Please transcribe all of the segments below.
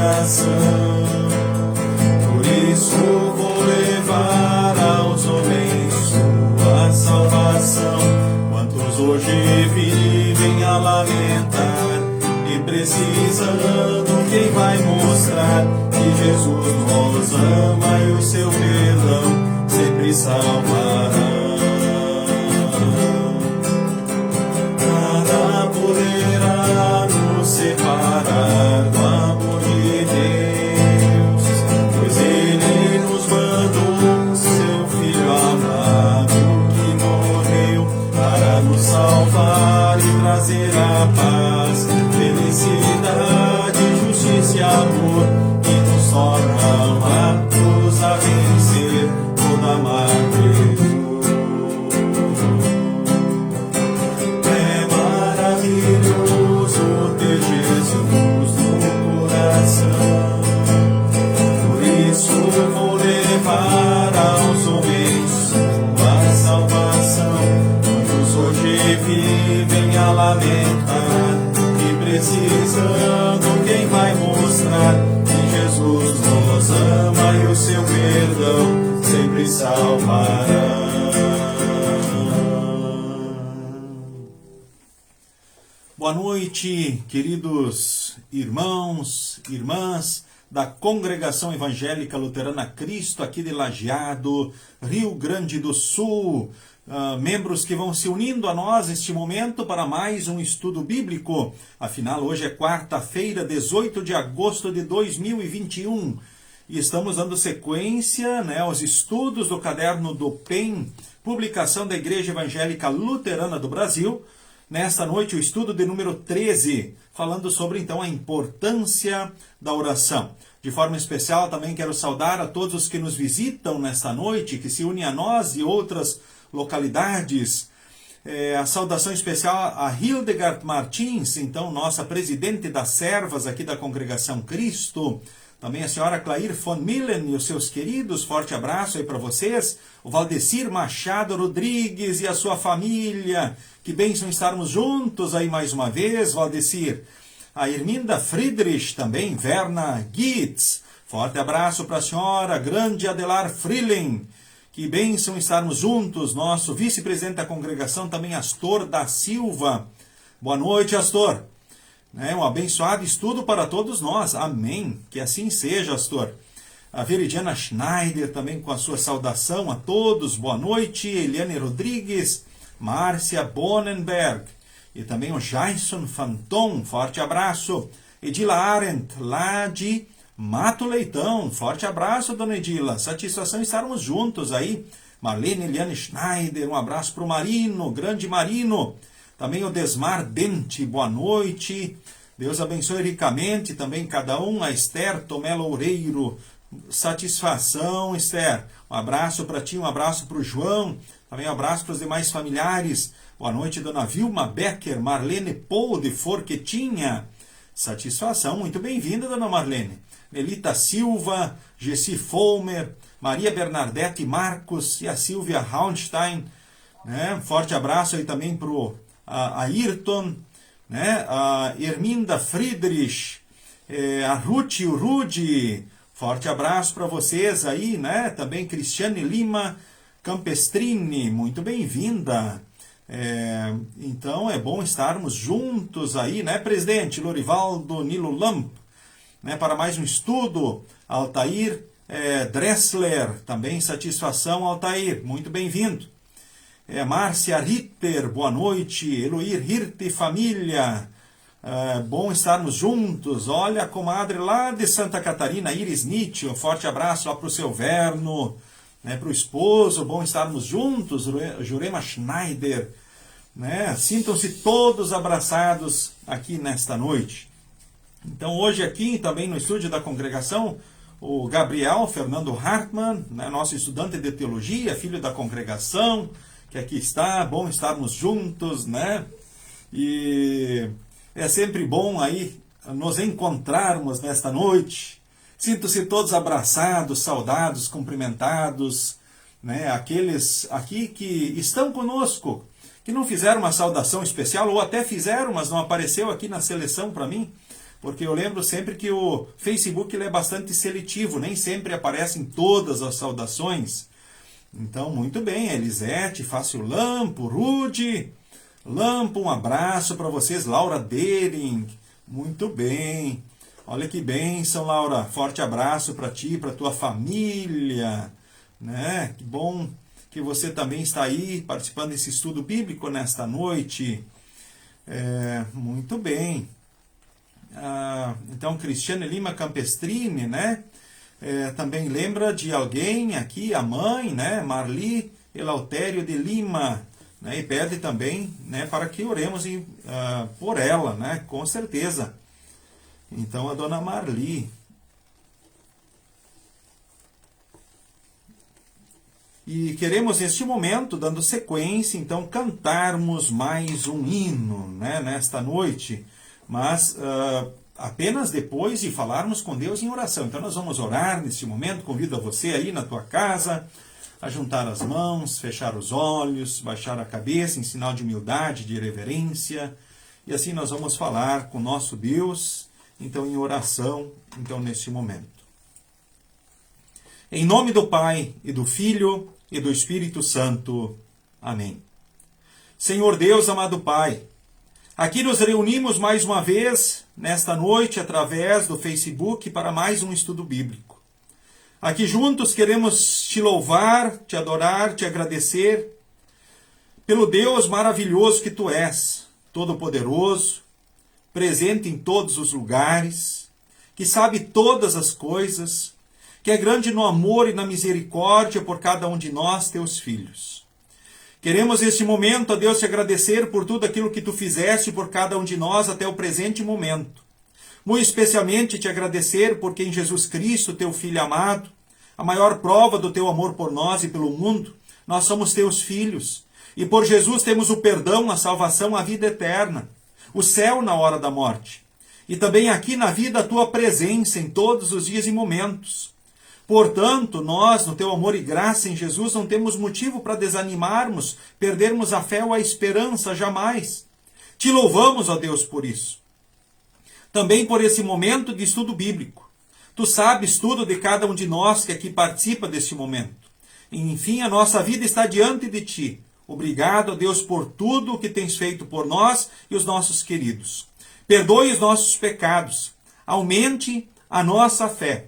coração. Por isso vou levar aos homens sua salvação. Quantos hoje vivem a lamentar e precisando, quem vai mostrar que Jesus nos ama e o seu perdão sempre salvará. Nada poderá nos separar do amor de Deus, pois Ele nos mandou seu Filho amado que morreu para nos salvar e trazer a paz, felicidade, justiça e amor, que nos tornam aptos a vencer toda a magnitude. É maravilhoso ter Jesus no coração. Por isso vou levar aos homens sua salvação. Muitos hoje vivem a lamentar e precisando, quem vai mostrar que Jesus nos ama e o seu perdão sempre salvará. Boa noite, queridos irmãos, irmãs da Congregação Evangélica Luterana Cristo, aqui de Lajeado, Rio Grande do Sul. Membros que vão se unindo a nós neste momento para mais um estudo bíblico. Afinal, hoje é quarta-feira, 18 de agosto de 2021. E estamos dando sequência aos estudos do caderno do PEN, publicação da Igreja Evangélica Luterana do Brasil. Nesta noite, o estudo de número 13, falando sobre, então, a importância da oração. De forma especial, também quero saudar a todos os que nos visitam nesta noite, que se unem a nós e outras localidades. A saudação especial a Hildegard Martins, então, nossa presidente das servas aqui da Congregação Cristo. Também a senhora Clair von Millen e os seus queridos, forte abraço aí para vocês. O Valdecir Machado Rodrigues e a sua família. Que bênção estarmos juntos aí mais uma vez, Valdecir. A Irminda Friedrich também, Verna Gitz. Forte abraço para a senhora, grande Adelar Freeling. Que bênção estarmos juntos. Nosso vice-presidente da congregação também, Astor da Silva. Boa noite, Astor. Um abençoado estudo para todos nós. Amém. Que assim seja, Astor. A Veridiana Schneider também com a sua saudação a todos. Boa noite. Eliane Rodrigues, Márcia Bonenberg e também o Jason Fanton. Forte abraço. Edila Arendt, lá de Mato Leitão. Forte abraço, dona Edila. Satisfação estarmos juntos aí. Marlene Eliane Schneider, um abraço para o Marino, grande Marino. Também o Desmar Dente, boa noite. Deus abençoe ricamente também cada um. A Esther Tomé Loureiro, satisfação, Esther. Um abraço para ti, um abraço para o João. Também um abraço para os demais familiares. Boa noite, dona Vilma Becker, Marlene Pou de Forquetinha. Satisfação, muito bem-vinda, dona Marlene. Nelita Silva, Gessi Folmer, Maria Bernadette Marcos e a Silvia Raunstein. Forte abraço aí também para o Ayrton, a Erminda Friedrich, a Ruth e o Rudy. Forte abraço para vocês aí, também Cristiane Lima Campestrini, muito bem-vinda. Então é bom estarmos juntos aí, presidente Lorivaldo Nilo Lamp, para mais um estudo. Altair Dressler, também satisfação, Altair, muito bem-vindo. Márcia Ritter, boa noite. Eloir Hirte e família, bom estarmos juntos. Olha, a comadre lá de Santa Catarina, Iris Nietzsche, um forte abraço lá para o seu Verno, para o esposo, bom estarmos juntos. Jurema Schneider, sintam-se todos abraçados aqui nesta noite. Então hoje aqui também no estúdio da congregação, o Gabriel Fernando Hartmann, nosso estudante de teologia, filho da congregação, que aqui está, bom estarmos juntos, E é sempre bom aí nos encontrarmos nesta noite. Sinto-se todos abraçados, saudados, cumprimentados, Aqueles aqui que estão conosco, que não fizeram uma saudação especial, ou até fizeram, mas não apareceu aqui na seleção para mim. porque eu lembro sempre que o Facebook ele é bastante seletivo, nem sempre aparecem todas as saudações. Então, muito bem, Elisete, Fácil Lampo, Rude, Lampo, um abraço para vocês, Laura Dering, muito bem. Olha que bênção, Laura, forte abraço para ti, para tua família, né? Que bom que você também está aí participando desse estudo bíblico nesta noite. Muito bem. Então, Cristiane Lima Campestrini, né? Também lembra de alguém aqui, a mãe, né? Marli Eleutério de Lima, né? E pede também, né, para que oremos por ela, né? Com certeza. Então, a dona Marli. E queremos, neste momento, dando sequência, então, cantarmos mais um hino, né, nesta noite, mas apenas depois de falarmos com Deus em oração. Então, nós vamos orar neste momento. Convido a você aí na tua casa a juntar as mãos, fechar os olhos, baixar a cabeça em sinal de humildade, de reverência. E assim nós vamos falar com o nosso Deus, então, em oração, então, neste momento. Em nome do Pai, e do Filho, e do Espírito Santo. Amém. Senhor Deus, amado Pai, aqui nos reunimos mais uma vez, nesta noite, através do Facebook, para mais um estudo bíblico. Aqui juntos queremos te louvar, te adorar, te agradecer, pelo Deus maravilhoso que tu és, todo-poderoso, presente em todos os lugares, que sabe todas as coisas, que é grande no amor e na misericórdia por cada um de nós, teus filhos. Queremos neste momento, ó Deus, te agradecer por tudo aquilo que tu fizeste por cada um de nós até o presente momento. Muito especialmente te agradecer porque em Jesus Cristo, teu Filho amado, a maior prova do teu amor por nós e pelo mundo, nós somos teus filhos. E por Jesus temos o perdão, a salvação, a vida eterna, o céu na hora da morte. E também aqui na vida a tua presença em todos os dias e momentos. Portanto, nós, no teu amor e graça em Jesus, não temos motivo para desanimarmos, perdermos a fé ou a esperança, jamais. Te louvamos, ó Deus, por isso. Também por esse momento de estudo bíblico. Tu sabes tudo de cada um de nós que aqui participa deste momento. Enfim, a nossa vida está diante de ti. Obrigado, ó Deus, por tudo o que tens feito por nós e os nossos queridos. Perdoe os nossos pecados. Aumente a nossa fé.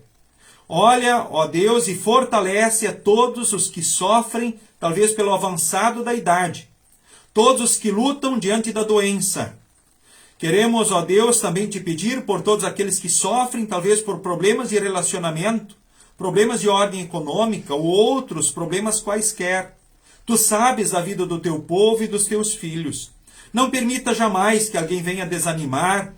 Olha, ó Deus, e fortalece a todos os que sofrem, talvez pelo avançado da idade. Todos os que lutam diante da doença. Queremos, ó Deus, também te pedir por todos aqueles que sofrem, talvez por problemas de relacionamento, problemas de ordem econômica ou outros problemas quaisquer. Tu sabes a vida do teu povo e dos teus filhos. Não permita jamais que alguém venha desanimar,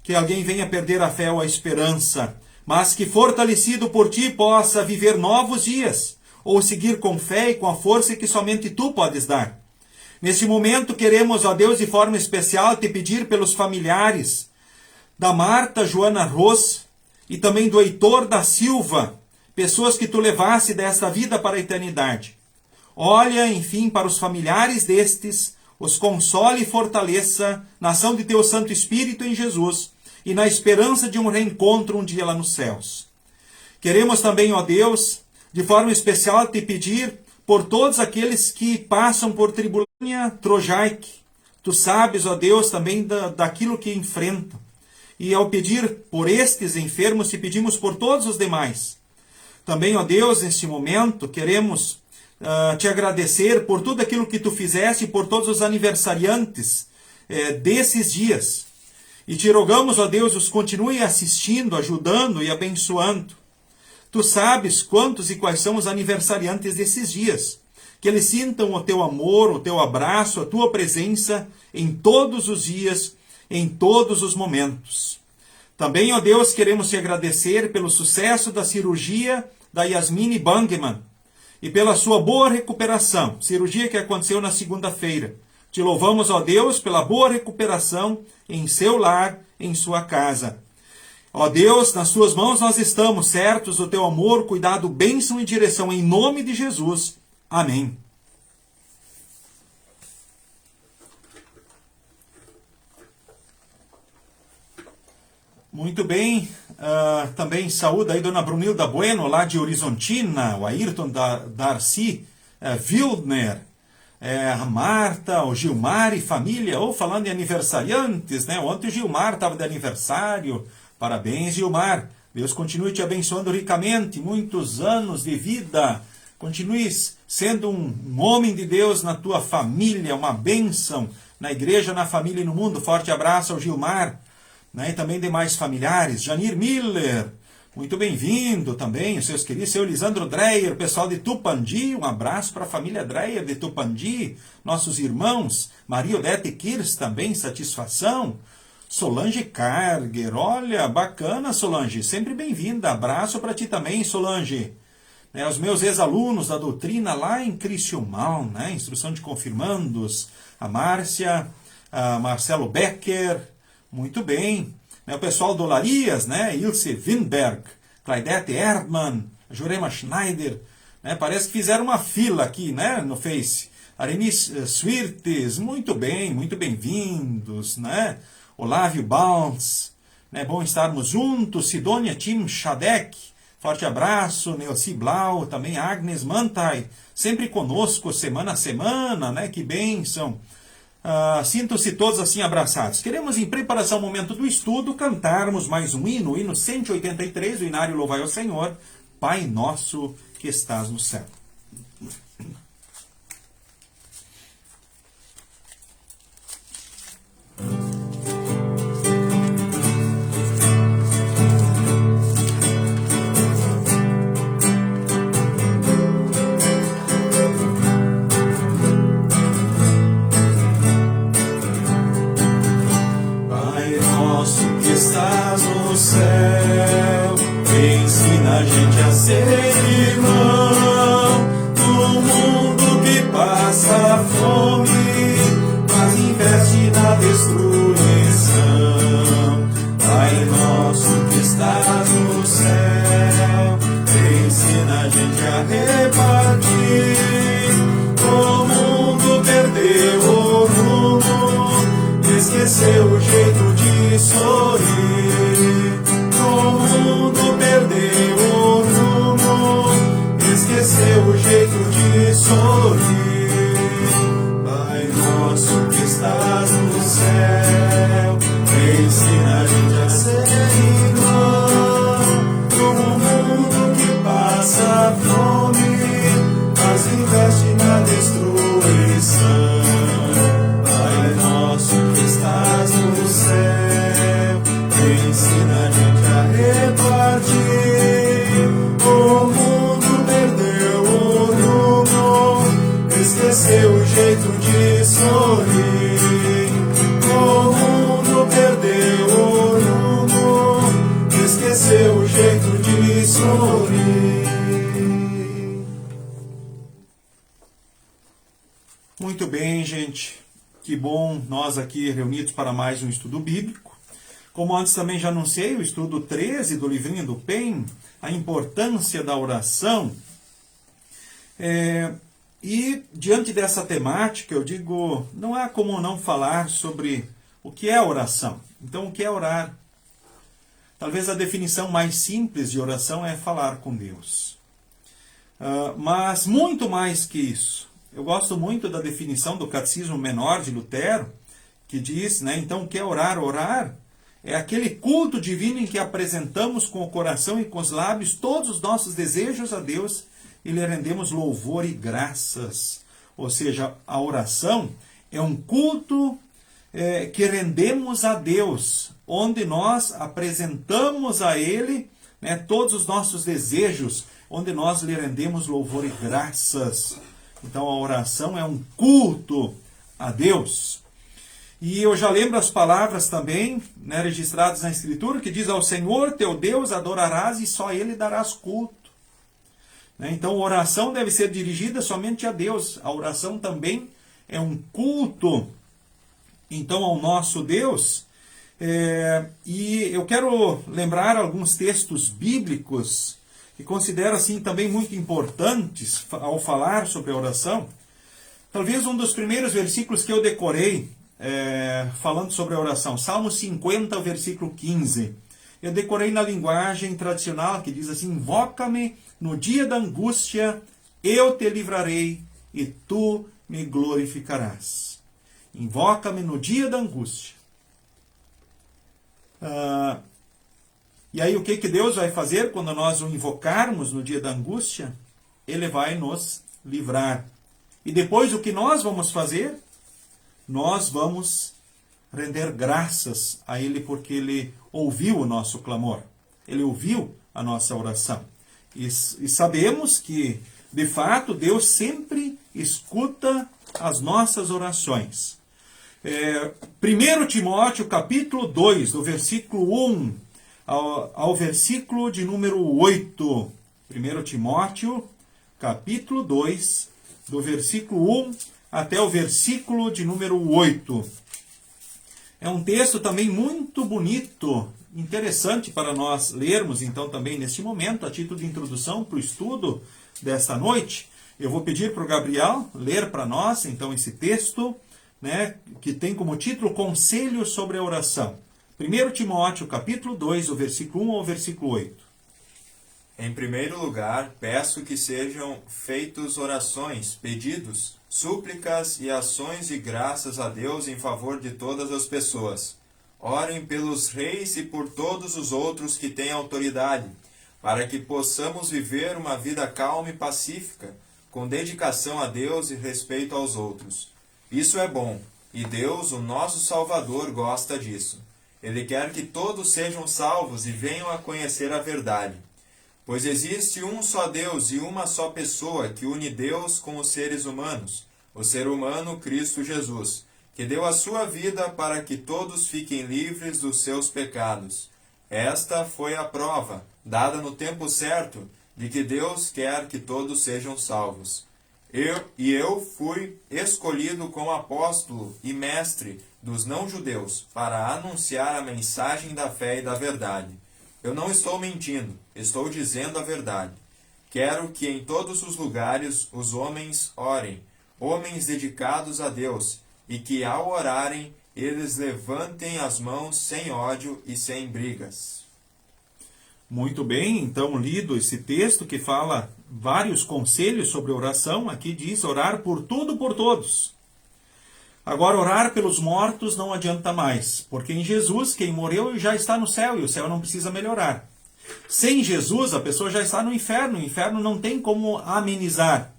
que alguém venha perder a fé ou a esperança, mas que, fortalecido por ti, possa viver novos dias, ou seguir com fé e com a força que somente tu podes dar. Nesse momento, queremos, ó Deus, de forma especial, te pedir pelos familiares da Marta Joana Ros e também do Heitor da Silva, pessoas que tu levasse desta vida para a eternidade. Olha, enfim, para os familiares destes, os console e fortaleça na ação de teu Santo Espírito em Jesus, e na esperança de um reencontro um dia lá nos céus. Queremos também, ó Deus, de forma especial te pedir por todos aqueles que passam por tribulação trojaic. Tu sabes, ó Deus, também daquilo que enfrentam. E ao pedir por estes enfermos, te pedimos por todos os demais. Também, ó Deus, neste momento, queremos te agradecer por tudo aquilo que tu fizeste e por todos os aniversariantes desses dias. E te rogamos, ó Deus, os continue assistindo, ajudando e abençoando. Tu sabes quantos e quais são os aniversariantes desses dias. Que eles sintam o teu amor, o teu abraço, a tua presença em todos os dias, em todos os momentos. Também, ó Deus, queremos te agradecer pelo sucesso da cirurgia da Yasmine Bangman e pela sua boa recuperação, cirurgia que aconteceu na segunda-feira. Te louvamos, ó Deus, pela boa recuperação em seu lar, em sua casa. Ó Deus, nas tuas mãos nós estamos, certos do teu amor, cuidado, bênção e direção, em nome de Jesus. Amém. Muito bem. Também saúde aí Dona Brunilda Bueno, lá de Horizontina, o Ayrton Darcy Wildner, a Marta, o Gilmar e família. Ou falando em aniversariantes, né? Ontem o Gilmar estava de aniversário. Parabéns, Gilmar. Deus continue te abençoando ricamente, muitos anos de vida. Continue sendo um homem de Deus na tua família, uma bênção na igreja, na família e no mundo. Forte abraço ao Gilmar, né? E também demais familiares. Janir Miller, muito bem-vindo também, os seus queridos. Seu Lisandro Dreyer, pessoal de Tupandi, um abraço para a família Dreyer de Tupandi, nossos irmãos. Maria Odete Kirs também, satisfação. Solange Karger, olha, bacana, Solange, sempre bem-vinda. Abraço para ti também, Solange. Os meus ex-alunos da doutrina lá em Criciúmal, né? Instrução de confirmandos, a Márcia, a Marcelo Becker, muito bem. O pessoal do Olarias, né? Ilse Winberg, Claudete Erdmann, Jurema Schneider, né? Parece que fizeram uma fila aqui, né? No Face. Arenice Swirtes, muito bem, muito bem-vindos, né? Olávio Balns, né? Bom estarmos juntos. Sidônia Tim Shadek, forte abraço. Neoci Blau, também Agnes Mantai, sempre conosco, semana a semana, né? Que bênção. Sintam-se todos assim abraçados. Queremos, em preparação ao momento do estudo, cantarmos mais um hino, o hino 183, o Inário Louvai ao Senhor, Pai Nosso que estás no céu. Estás no céu, ensina a gente a ser irmão. No mundo que passa fome, mas investe na destruição. Pai nosso que estás no céu, ensina a gente a repartir. O mundo perdeu o rumo, esqueceu o jeito de sorrir. O mundo perdeu o rumo, esqueceu o jeito de sorrir. Pai nosso que estás no céu, ensina a gente a ser irmão. No mundo que passa fome, mas investe na destruição. Pai nosso que estás no céu, ensina a gente a repartir. O mundo perdeu o rumo, esqueceu o jeito de sorrir. O mundo perdeu o rumo, esqueceu o jeito de sorrir. Muito bem, gente. Que bom nós aqui reunidos para mais um estudo bíblico. Como antes também já anunciei, o estudo 13 do livrinho do PEN, a importância da oração. E diante dessa temática, eu digo, não há como não falar sobre o que é oração. Então, o que é orar? Talvez a definição mais simples de oração é falar com Deus. Mas muito mais que isso. Eu gosto muito da definição do Catecismo Menor de Lutero, que diz, né, então, o que é orar? Orar é aquele culto divino em que apresentamos com o coração e com os lábios todos os nossos desejos a Deus e lhe rendemos louvor e graças. Ou seja, a oração é um culto que rendemos a Deus, onde nós apresentamos a Ele, né, todos os nossos desejos, onde nós lhe rendemos louvor e graças. Então a oração é um culto a Deus. E eu já lembro as palavras também, né, registradas na Escritura, que diz: ao Senhor teu Deus adorarás e só Ele darás culto. Né? Então a oração deve ser dirigida somente a Deus. A oração também é um culto, então, ao nosso Deus. E eu quero lembrar alguns textos bíblicos que considero assim também muito importantes ao falar sobre a oração. Talvez um dos primeiros versículos que eu decorei falando sobre a oração, Salmo 50, versículo 15. eu decorei na linguagem tradicional que diz assim: invoca-me no dia da angústia, eu te livrarei e tu me glorificarás. Invoca-me no dia da angústia. E aí o que Deus vai fazer quando nós o invocarmos no dia da angústia? Ele vai nos livrar. E depois o que nós vamos fazer? Nós vamos render graças a Ele porque Ele ouviu o nosso clamor. Ele ouviu a nossa oração. E sabemos que, de fato, Deus sempre escuta as nossas orações. 1 Timóteo, capítulo 2, do versículo 1 ao versículo de número 8. 1 Timóteo, capítulo 2, do versículo 1 até o versículo de número 8. É um texto também muito bonito, interessante para nós lermos, então, também neste momento, a título de introdução para o estudo desta noite. Eu vou pedir para o Gabriel ler para nós, então, esse texto, né, que tem como título Conselho sobre a Oração. 1 Timóteo, capítulo 2, o versículo 1 ao versículo 8. Em primeiro lugar, peço que sejam feitos orações, pedidos, súplicas e ações de graças a Deus em favor de todas as pessoas. Orem pelos reis e por todos os outros que têm autoridade, para que possamos viver uma vida calma e pacífica, com dedicação a Deus e respeito aos outros. Isso é bom, e Deus, o nosso Salvador, gosta disso. Ele quer que todos sejam salvos e venham a conhecer a verdade. Pois existe um só Deus e uma só pessoa que une Deus com os seres humanos, o ser humano Cristo Jesus, que deu a sua vida para que todos fiquem livres dos seus pecados. Esta foi a prova, dada no tempo certo, de que Deus quer que todos sejam salvos. Eu fui escolhido como apóstolo e mestre dos não-judeus para anunciar a mensagem da fé e da verdade. Eu não estou mentindo, estou dizendo a verdade. Quero que em todos os lugares os homens orem, homens dedicados a Deus, e que ao orarem eles levantem as mãos sem ódio e sem brigas. Muito bem, então lido esse texto que fala vários conselhos sobre oração. Aqui diz orar por tudo, por todos. Agora, orar pelos mortos não adianta mais, porque em Jesus, quem morreu já está no céu, e o céu não precisa melhorar. Sem Jesus, a pessoa já está no inferno, o inferno não tem como amenizar.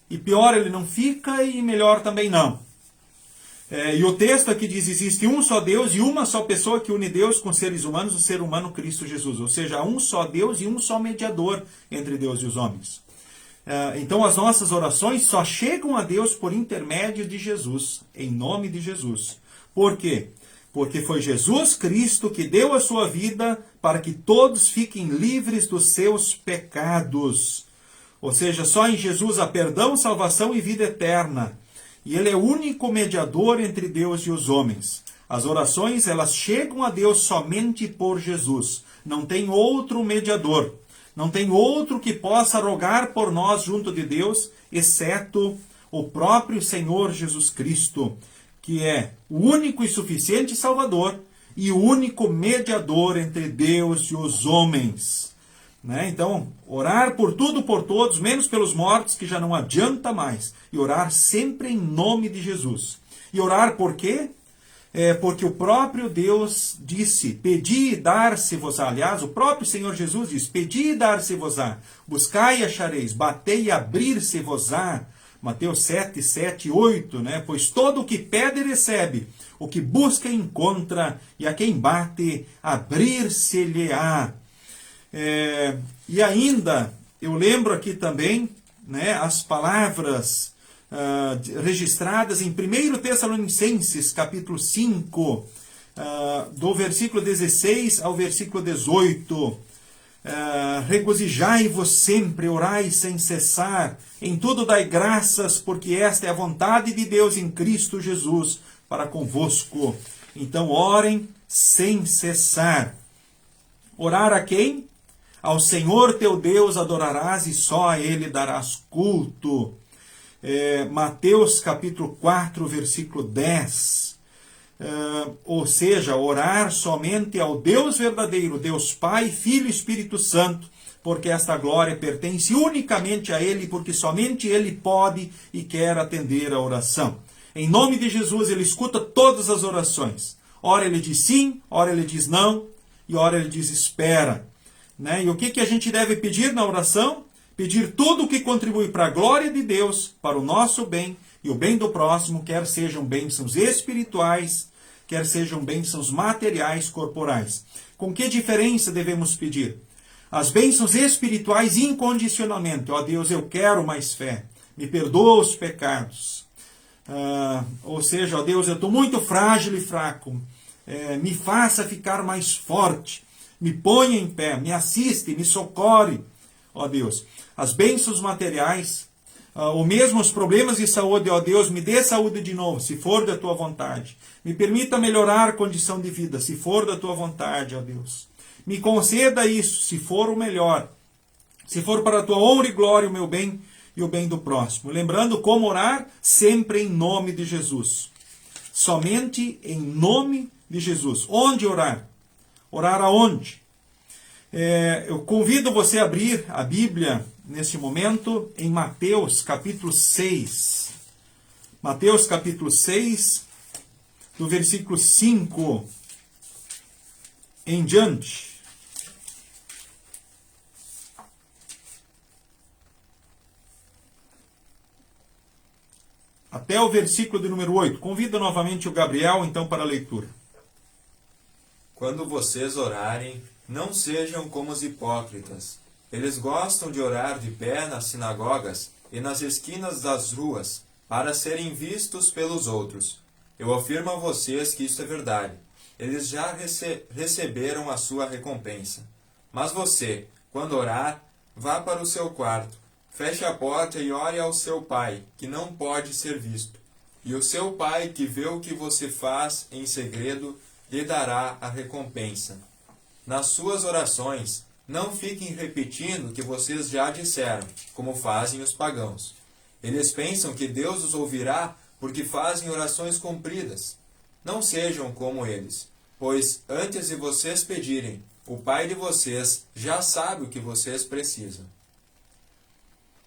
E pior ele não fica, e melhor também não. E o texto aqui diz, existe um só Deus e uma só pessoa que une Deus com seres humanos, o ser humano Cristo Jesus. Ou seja, há um só Deus e um só mediador entre Deus e os homens. Então as nossas orações só chegam a Deus por intermédio de Jesus, em nome de Jesus. Por quê? Porque foi Jesus Cristo que deu a sua vida para que todos fiquem livres dos seus pecados. Ou seja, só em Jesus há perdão, salvação e vida eterna. E Ele é o único mediador entre Deus e os homens. As orações, elas chegam a Deus somente por Jesus. Não tem outro mediador. Não tem outro que possa rogar por nós junto de Deus, exceto o próprio Senhor Jesus Cristo, que é o único e suficiente Salvador e o único mediador entre Deus e os homens. Então, orar por tudo, por todos, menos pelos mortos, que já não adianta mais. E orar sempre em nome de Jesus. E orar por quê? Porque o próprio Deus disse, pedi e dar-se-vos-á. Aliás, o próprio Senhor Jesus diz, pedi e dar-se-vos-á. Buscai e achareis, batei e abrir-se-vos-á. Mateus 7, 7, 8, Pois todo o que pede recebe, o que busca encontra, e a quem bate, abrir-se-lhe-á. E ainda, eu lembro aqui também, as palavras registradas em 1 Tessalonicenses, capítulo 5, do versículo 16 ao versículo 18. Regozijai-vos sempre, orai sem cessar, em tudo dai graças, porque esta é a vontade de Deus em Cristo Jesus para convosco. Então orem sem cessar. Orar a quem? Ao Senhor teu Deus adorarás e só a Ele darás culto. Mateus capítulo 4, versículo 10. ou seja, orar somente ao Deus verdadeiro, Deus Pai, Filho e Espírito Santo, porque esta glória pertence unicamente a Ele, porque somente Ele pode e quer atender a oração. Em nome de Jesus, Ele escuta todas as orações. Ora Ele diz sim, ora Ele diz não, e ora Ele diz espera. Né? E o que a gente deve pedir na oração? Pedir tudo o que contribui para a glória de Deus, para o nosso bem e o bem do próximo, quer sejam bênçãos espirituais, quer sejam bênçãos materiais, corporais. Com que diferença devemos pedir? As bênçãos espirituais incondicionalmente. Ó Deus, eu quero mais fé. Me perdoa os pecados. Ou seja, ó Deus, eu estou muito frágil e fraco. Me faça ficar mais forte. Me ponha em pé. Me assiste, me socorre. Ó Deus. As bênçãos materiais, ou mesmo os problemas de saúde, ó Deus, me dê saúde de novo, se for da tua vontade. Me permita melhorar a condição de vida, se for da tua vontade, ó Deus. Me conceda isso, se for o melhor. Se for para a tua honra e glória, o meu bem e o bem do próximo. Lembrando como orar, sempre em nome de Jesus. Somente em nome de Jesus. Onde orar? Orar aonde? Eu convido você a abrir a Bíblia, nesse momento, em Mateus capítulo 6. Mateus capítulo 6, do versículo 5 em diante. Até o versículo de número 8. Convido novamente o Gabriel, então, para a leitura. Quando vocês orarem, não sejam como os hipócritas. Eles gostam de orar de pé nas sinagogas e nas esquinas das ruas, para serem vistos pelos outros. Eu afirmo a vocês que isso é verdade. Eles já receberam a sua recompensa. Mas você, quando orar, vá para o seu quarto, feche a porta e ore ao seu Pai, que não pode ser visto. E o seu Pai, que vê o que você faz em segredo, lhe dará a recompensa. Nas suas orações, não fiquem repetindo o que vocês já disseram, como fazem os pagãos. Eles pensam que Deus os ouvirá porque fazem orações compridas. Não sejam como eles, pois antes de vocês pedirem, o Pai de vocês já sabe o que vocês precisam.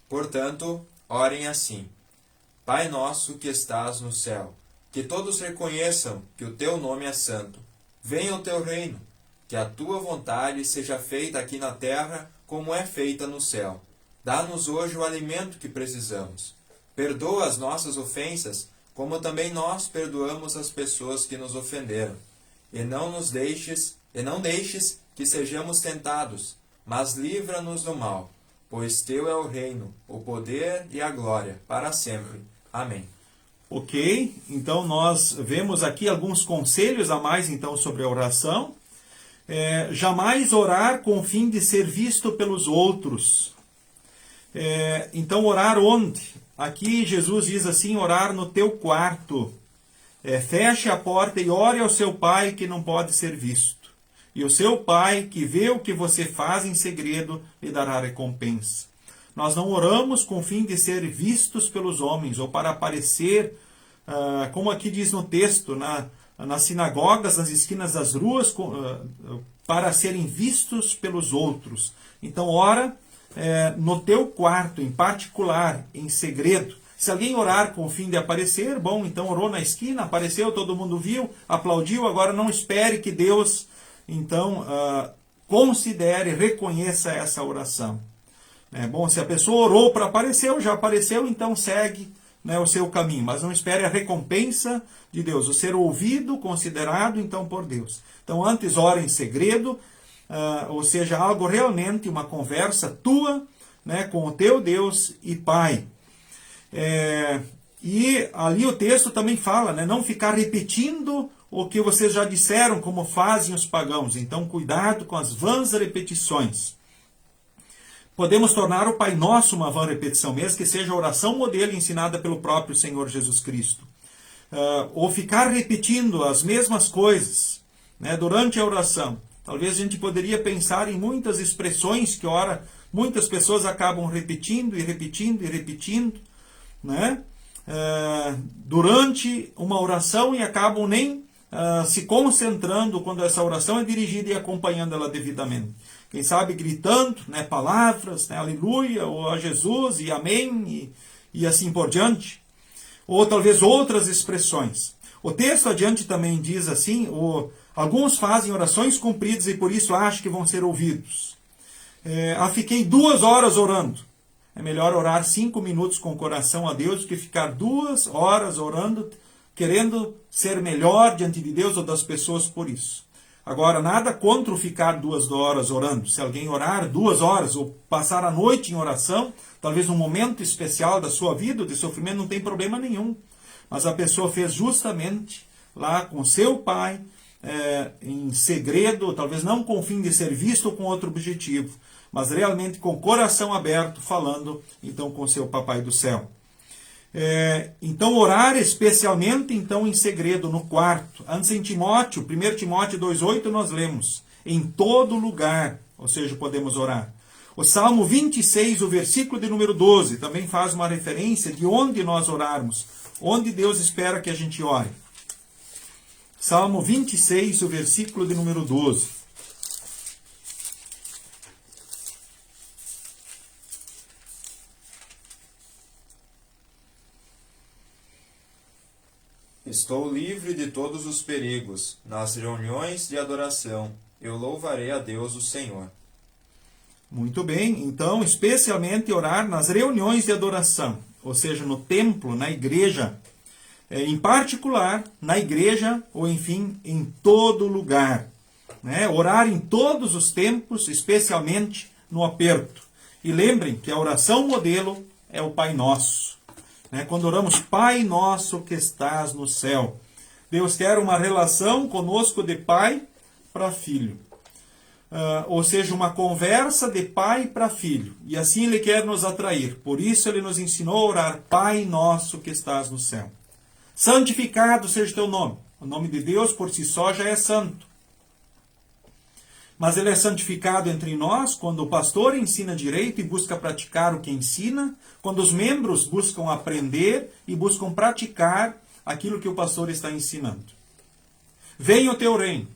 Portanto, orem assim: Pai nosso que estás no céu, que todos reconheçam que o teu nome é santo. Venha o teu reino. Que a tua vontade seja feita aqui na terra como é feita no céu. Dá-nos hoje o alimento que precisamos. Perdoa as nossas ofensas, como também nós perdoamos as pessoas que nos ofenderam. E não deixes que sejamos tentados, mas livra-nos do mal, pois teu é o reino, o poder e a glória, para sempre. Amém. Ok, então nós vemos aqui alguns conselhos a mais então sobre a oração. Jamais orar com o fim de ser visto pelos outros. Então orar onde? Aqui Jesus diz assim, orar no teu quarto. Feche a porta e ore ao seu Pai que não pode ser visto. E o seu Pai que vê o que você faz em segredo lhe dará recompensa. Nós não oramos com o fim de ser vistos pelos homens ou para aparecer, como aqui diz no texto, nas sinagogas, nas esquinas das ruas, para serem vistos pelos outros. Então, ora no teu quarto, em particular, em segredo. Se alguém orar com o fim de aparecer, bom, então orou na esquina, apareceu, todo mundo viu, aplaudiu, agora não espere que Deus, então, considere, reconheça essa oração. Bom, se a pessoa orou para aparecer, já apareceu, então segue o seu caminho, mas não espere a recompensa de Deus, o ser ouvido, considerado então por Deus. Então antes ora em segredo, ou seja, algo realmente, uma conversa tua com o teu Deus e Pai. E ali o texto também fala, não ficar repetindo o que vocês já disseram, como fazem os pagãos. Então cuidado com as vãs repetições. Podemos tornar o Pai Nosso uma vã repetição, mesmo que seja a oração modelo ensinada pelo próprio Senhor Jesus Cristo. Ou ficar repetindo as mesmas coisas durante a oração. Talvez a gente poderia pensar em muitas expressões que, ora, muitas pessoas acabam repetindo e repetindo e repetindo durante uma oração e acabam nem se concentrando quando essa oração é dirigida e acompanhando ela devidamente. Quem sabe gritando, né, palavras, né, aleluia, ou a Jesus, e amém, e assim por diante. Ou talvez outras expressões. O texto adiante também diz assim, alguns fazem orações compridas e por isso acham que vão ser ouvidos. Fiquei 2 horas orando. É melhor orar 5 minutos com o coração a Deus do que ficar 2 horas orando, querendo ser melhor diante de Deus ou das pessoas por isso. Agora, nada contra o ficar 2 horas orando. Se alguém orar 2 horas ou passar a noite em oração, talvez um momento especial da sua vida de sofrimento, não tem problema nenhum. Mas a pessoa fez justamente lá com seu pai, em segredo, talvez não com o fim de ser visto ou com outro objetivo, mas realmente com o coração aberto, falando então com seu papai do céu. Então orar especialmente então em segredo, no quarto. Antes em Timóteo, 1 Timóteo 2,8 nós lemos, em todo lugar, ou seja, podemos orar. O Salmo 26, o versículo de número 12, também faz uma referência de onde nós orarmos, onde Deus espera que a gente ore. Salmo 26, o versículo de número 12. Estou livre de todos os perigos. Nas reuniões de adoração, eu louvarei a Deus, o Senhor. Muito bem, então, especialmente orar nas reuniões de adoração, ou seja, no templo, na igreja, em particular, na igreja, ou enfim, em todo lugar. Né? Orar em todos os tempos, especialmente no aperto. E lembrem que a oração modelo é o Pai Nosso. Quando oramos, Pai Nosso que estás no céu. Deus quer uma relação conosco de pai para filho. Ou seja, uma conversa de pai para filho. E assim Ele quer nos atrair. Por isso Ele nos ensinou a orar, Pai Nosso que estás no céu. Santificado seja o teu nome. O nome de Deus por si só já é santo. Mas ele é santificado entre nós quando o pastor ensina direito e busca praticar o que ensina, quando os membros buscam aprender e buscam praticar aquilo que o pastor está ensinando. Venha o teu reino.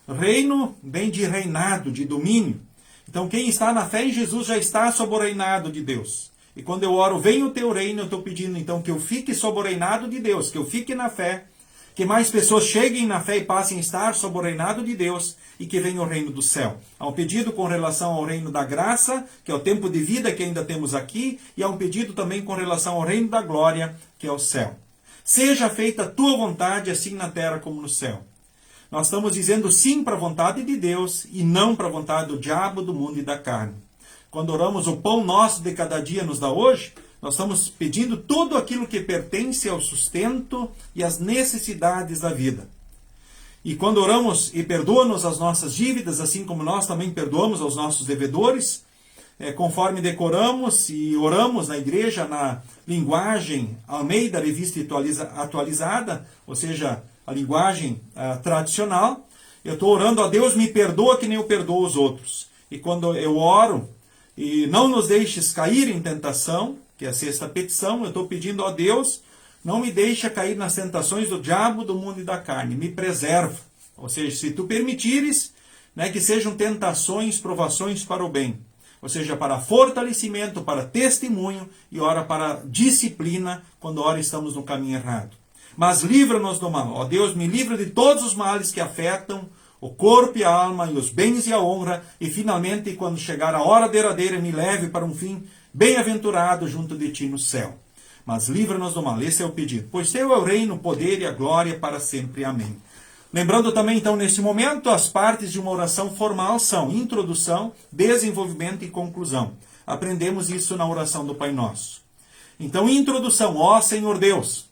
Reino vem de reinado, de domínio. Então quem está na fé em Jesus já está sob o reinado de Deus. E quando eu oro, venha o teu reino, eu estou pedindo então que eu fique sob o reinado de Deus, que eu fique na fé, que mais pessoas cheguem na fé e passem a estar sob o reinado de Deus e que venha o reino do céu. Há um pedido com relação ao reino da graça, que é o tempo de vida que ainda temos aqui, e há um pedido também com relação ao reino da glória, que é o céu. Seja feita a tua vontade, assim na terra como no céu. Nós estamos dizendo sim para a vontade de Deus e não para a vontade do diabo, do mundo e da carne. Quando oramos o pão nosso de cada dia nos dá hoje, nós estamos pedindo tudo aquilo que pertence ao sustento e às necessidades da vida. E quando oramos e perdoa-nos as nossas dívidas, assim como nós também perdoamos aos nossos devedores, conforme decoramos e oramos na igreja na linguagem Almeida Revista Atualizada, ou seja, a linguagem tradicional, eu estou orando a Deus, me perdoa que nem eu perdoo os outros. E quando eu oro, e não nos deixes cair em tentação, que é a sexta petição, eu estou pedindo a Deus, não me deixa cair nas tentações do diabo, do mundo e da carne, me preserva. Ou seja, se tu permitires, que sejam tentações, provações para o bem. Ou seja, para fortalecimento, para testemunho e ora para disciplina, quando ora estamos no caminho errado. Mas livra-nos do mal. Ó Deus, me livra de todos os males que afetam o corpo e a alma, e os bens e a honra, e finalmente, quando chegar a hora derradeira, me leve para um fim bem-aventurado junto de ti no céu. Mas livra-nos do mal. Esse é o pedido. Pois teu é o reino, o poder e a glória para sempre. Amém. Lembrando também, então, nesse momento, as partes de uma oração formal são introdução, desenvolvimento e conclusão. Aprendemos isso na oração do Pai Nosso. Então, introdução, ó Senhor Deus.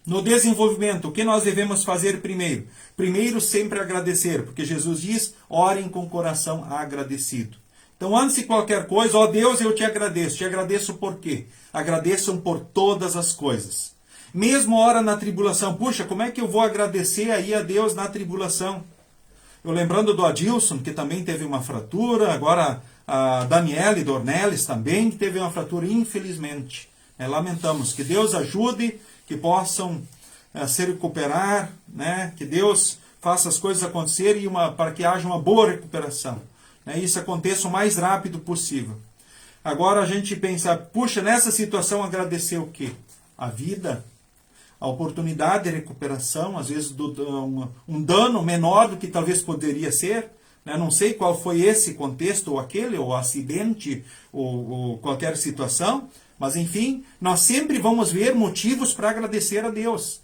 No desenvolvimento, o que nós devemos fazer primeiro? Primeiro, sempre agradecer, porque Jesus diz, orem com o coração agradecido. Então, antes de qualquer coisa, ó Deus, eu te agradeço. Te agradeço por quê? Agradeçam por todas as coisas. Mesmo hora na tribulação. Puxa, como é que eu vou agradecer aí a Deus na tribulação? Eu lembrando do Adilson, que também teve uma fratura, agora a Daniele Dornelles também, que teve uma fratura, infelizmente. Lamentamos. Que Deus ajude, que possam se recuperar, né? Que Deus faça as coisas acontecerem para que haja uma boa recuperação. Né? Isso aconteça o mais rápido possível. Agora a gente pensa, puxa, nessa situação agradecer o quê? A vida, a oportunidade de recuperação, às vezes um dano menor do que talvez poderia ser. Né? Não sei qual foi esse contexto, ou aquele, ou acidente, ou qualquer situação, mas enfim, nós sempre vamos ver motivos para agradecer a Deus.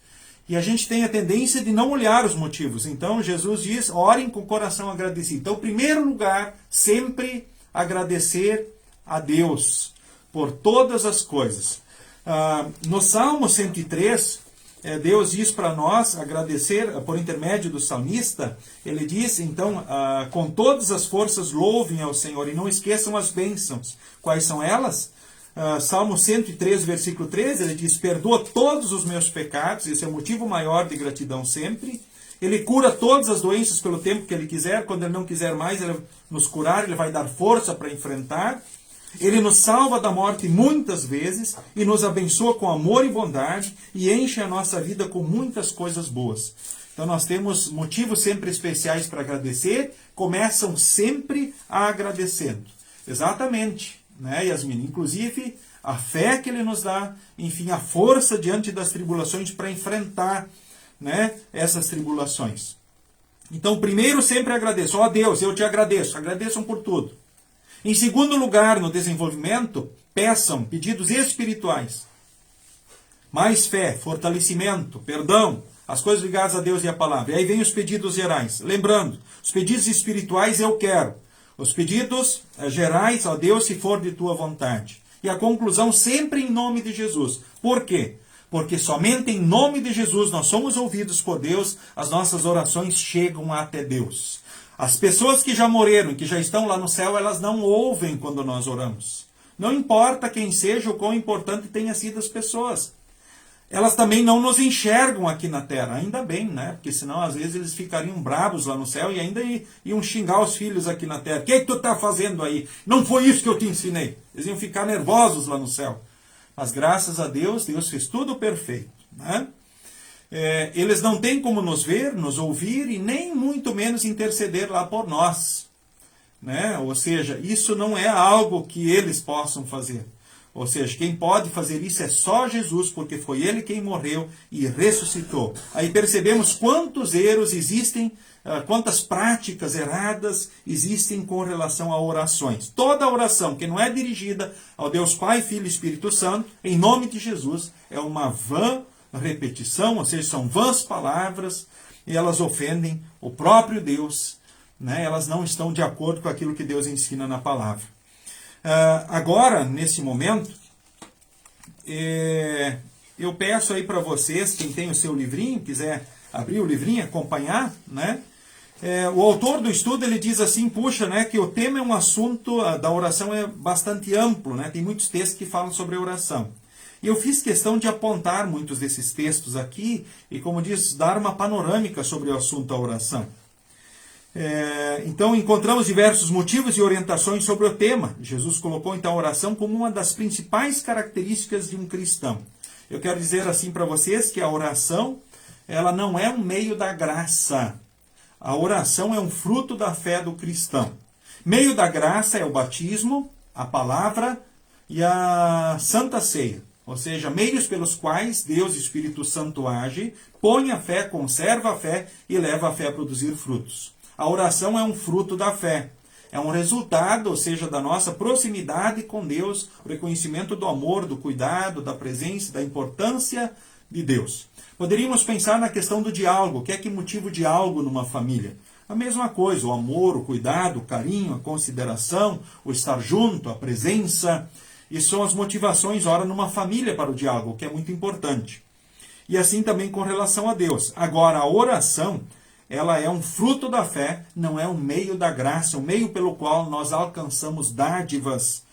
E a gente tem a tendência de não olhar os motivos. Então Jesus diz, orem com o coração agradecido. Então, em primeiro lugar, sempre agradecer a Deus por todas as coisas. No Salmo 103, Deus diz para nós agradecer, por intermédio do salmista, ele diz, então, com todas as forças louvem ao Senhor e não esqueçam as bênçãos. Quais são elas? Salmo 103, versículo 13, ele diz, perdoa todos os meus pecados, esse é o motivo maior de gratidão sempre. Ele cura todas as doenças pelo tempo que ele quiser, quando ele não quiser mais, ele nos curar, ele vai dar força para enfrentar. Ele nos salva da morte muitas vezes e nos abençoa com amor e bondade e enche a nossa vida com muitas coisas boas. Então nós temos motivos sempre especiais para agradecer, começam sempre agradecendo. Exatamente, né, Yasmin? Inclusive a fé que ele nos dá, enfim, a força diante das tribulações para enfrentar, né, essas tribulações. Então primeiro sempre agradeço. Ó Deus, eu te agradeço. Agradeçam por tudo. Em segundo lugar, no desenvolvimento, peçam pedidos espirituais. Mais fé, fortalecimento, perdão, as coisas ligadas a Deus e a palavra. E aí vem os pedidos gerais. Lembrando, os pedidos espirituais eu quero. Os pedidos gerais, ó Deus, se for de tua vontade. E a conclusão sempre em nome de Jesus. Por quê? Porque somente em nome de Jesus nós somos ouvidos por Deus, as nossas orações chegam até Deus. As pessoas que já morreram, que já estão lá no céu, elas não ouvem quando nós oramos. Não importa quem seja ou quão importante tenha sido as pessoas. Elas também não nos enxergam aqui na terra. Ainda bem, né? Porque senão às vezes eles ficariam bravos lá no céu e ainda iam xingar os filhos aqui na terra. O que tu está fazendo aí? Não foi isso que eu te ensinei. Eles iam ficar nervosos lá no céu. Mas graças a Deus, Deus fez tudo perfeito, né? Eles não têm como nos ver, nos ouvir e nem muito menos interceder lá por nós, né? Ou seja, isso não é algo que eles possam fazer. Ou seja, quem pode fazer isso é só Jesus, porque foi ele quem morreu e ressuscitou. Aí percebemos quantos erros existem, quantas práticas erradas existem com relação a orações. Toda oração que não é dirigida ao Deus Pai, Filho e Espírito Santo, em nome de Jesus, é uma vã repetição, ou seja, são vãs palavras, e elas ofendem o próprio Deus, né? Elas não estão de acordo com aquilo que Deus ensina na palavra. Agora, nesse momento, eu peço aí para vocês, quem tem o seu livrinho, quiser abrir o livrinho, acompanhar, né? O autor do estudo, ele diz assim, puxa, né, que o tema é um assunto da oração é bastante amplo, né? Tem muitos textos que falam sobre a oração. E eu fiz questão de apontar muitos desses textos aqui e, como diz, dar uma panorâmica sobre o assunto da oração. Então, encontramos diversos motivos e orientações sobre o tema. Jesus colocou, então, a oração como uma das principais características de um cristão. Eu quero dizer assim para vocês que a oração, ela não é um meio da graça. A oração é um fruto da fé do cristão. Meio da graça é o batismo, a palavra e a Santa Ceia. Ou seja, meios pelos quais Deus e o Espírito Santo age, põe a fé, conserva a fé e leva a fé a produzir frutos. A oração é um fruto da fé. É um resultado, ou seja, da nossa proximidade com Deus, o reconhecimento do amor, do cuidado, da presença, da importância de Deus. Poderíamos pensar na questão do diálogo. O que é que motiva o diálogo numa família? A mesma coisa, o amor, o cuidado, o carinho, a consideração, o estar junto, a presença. Isso são as motivações, ora, numa família para o diálogo, que é muito importante. E assim também com relação a Deus. Agora, a oração, ela é um fruto da fé, não é um meio da graça, um meio pelo qual nós alcançamos dádivas,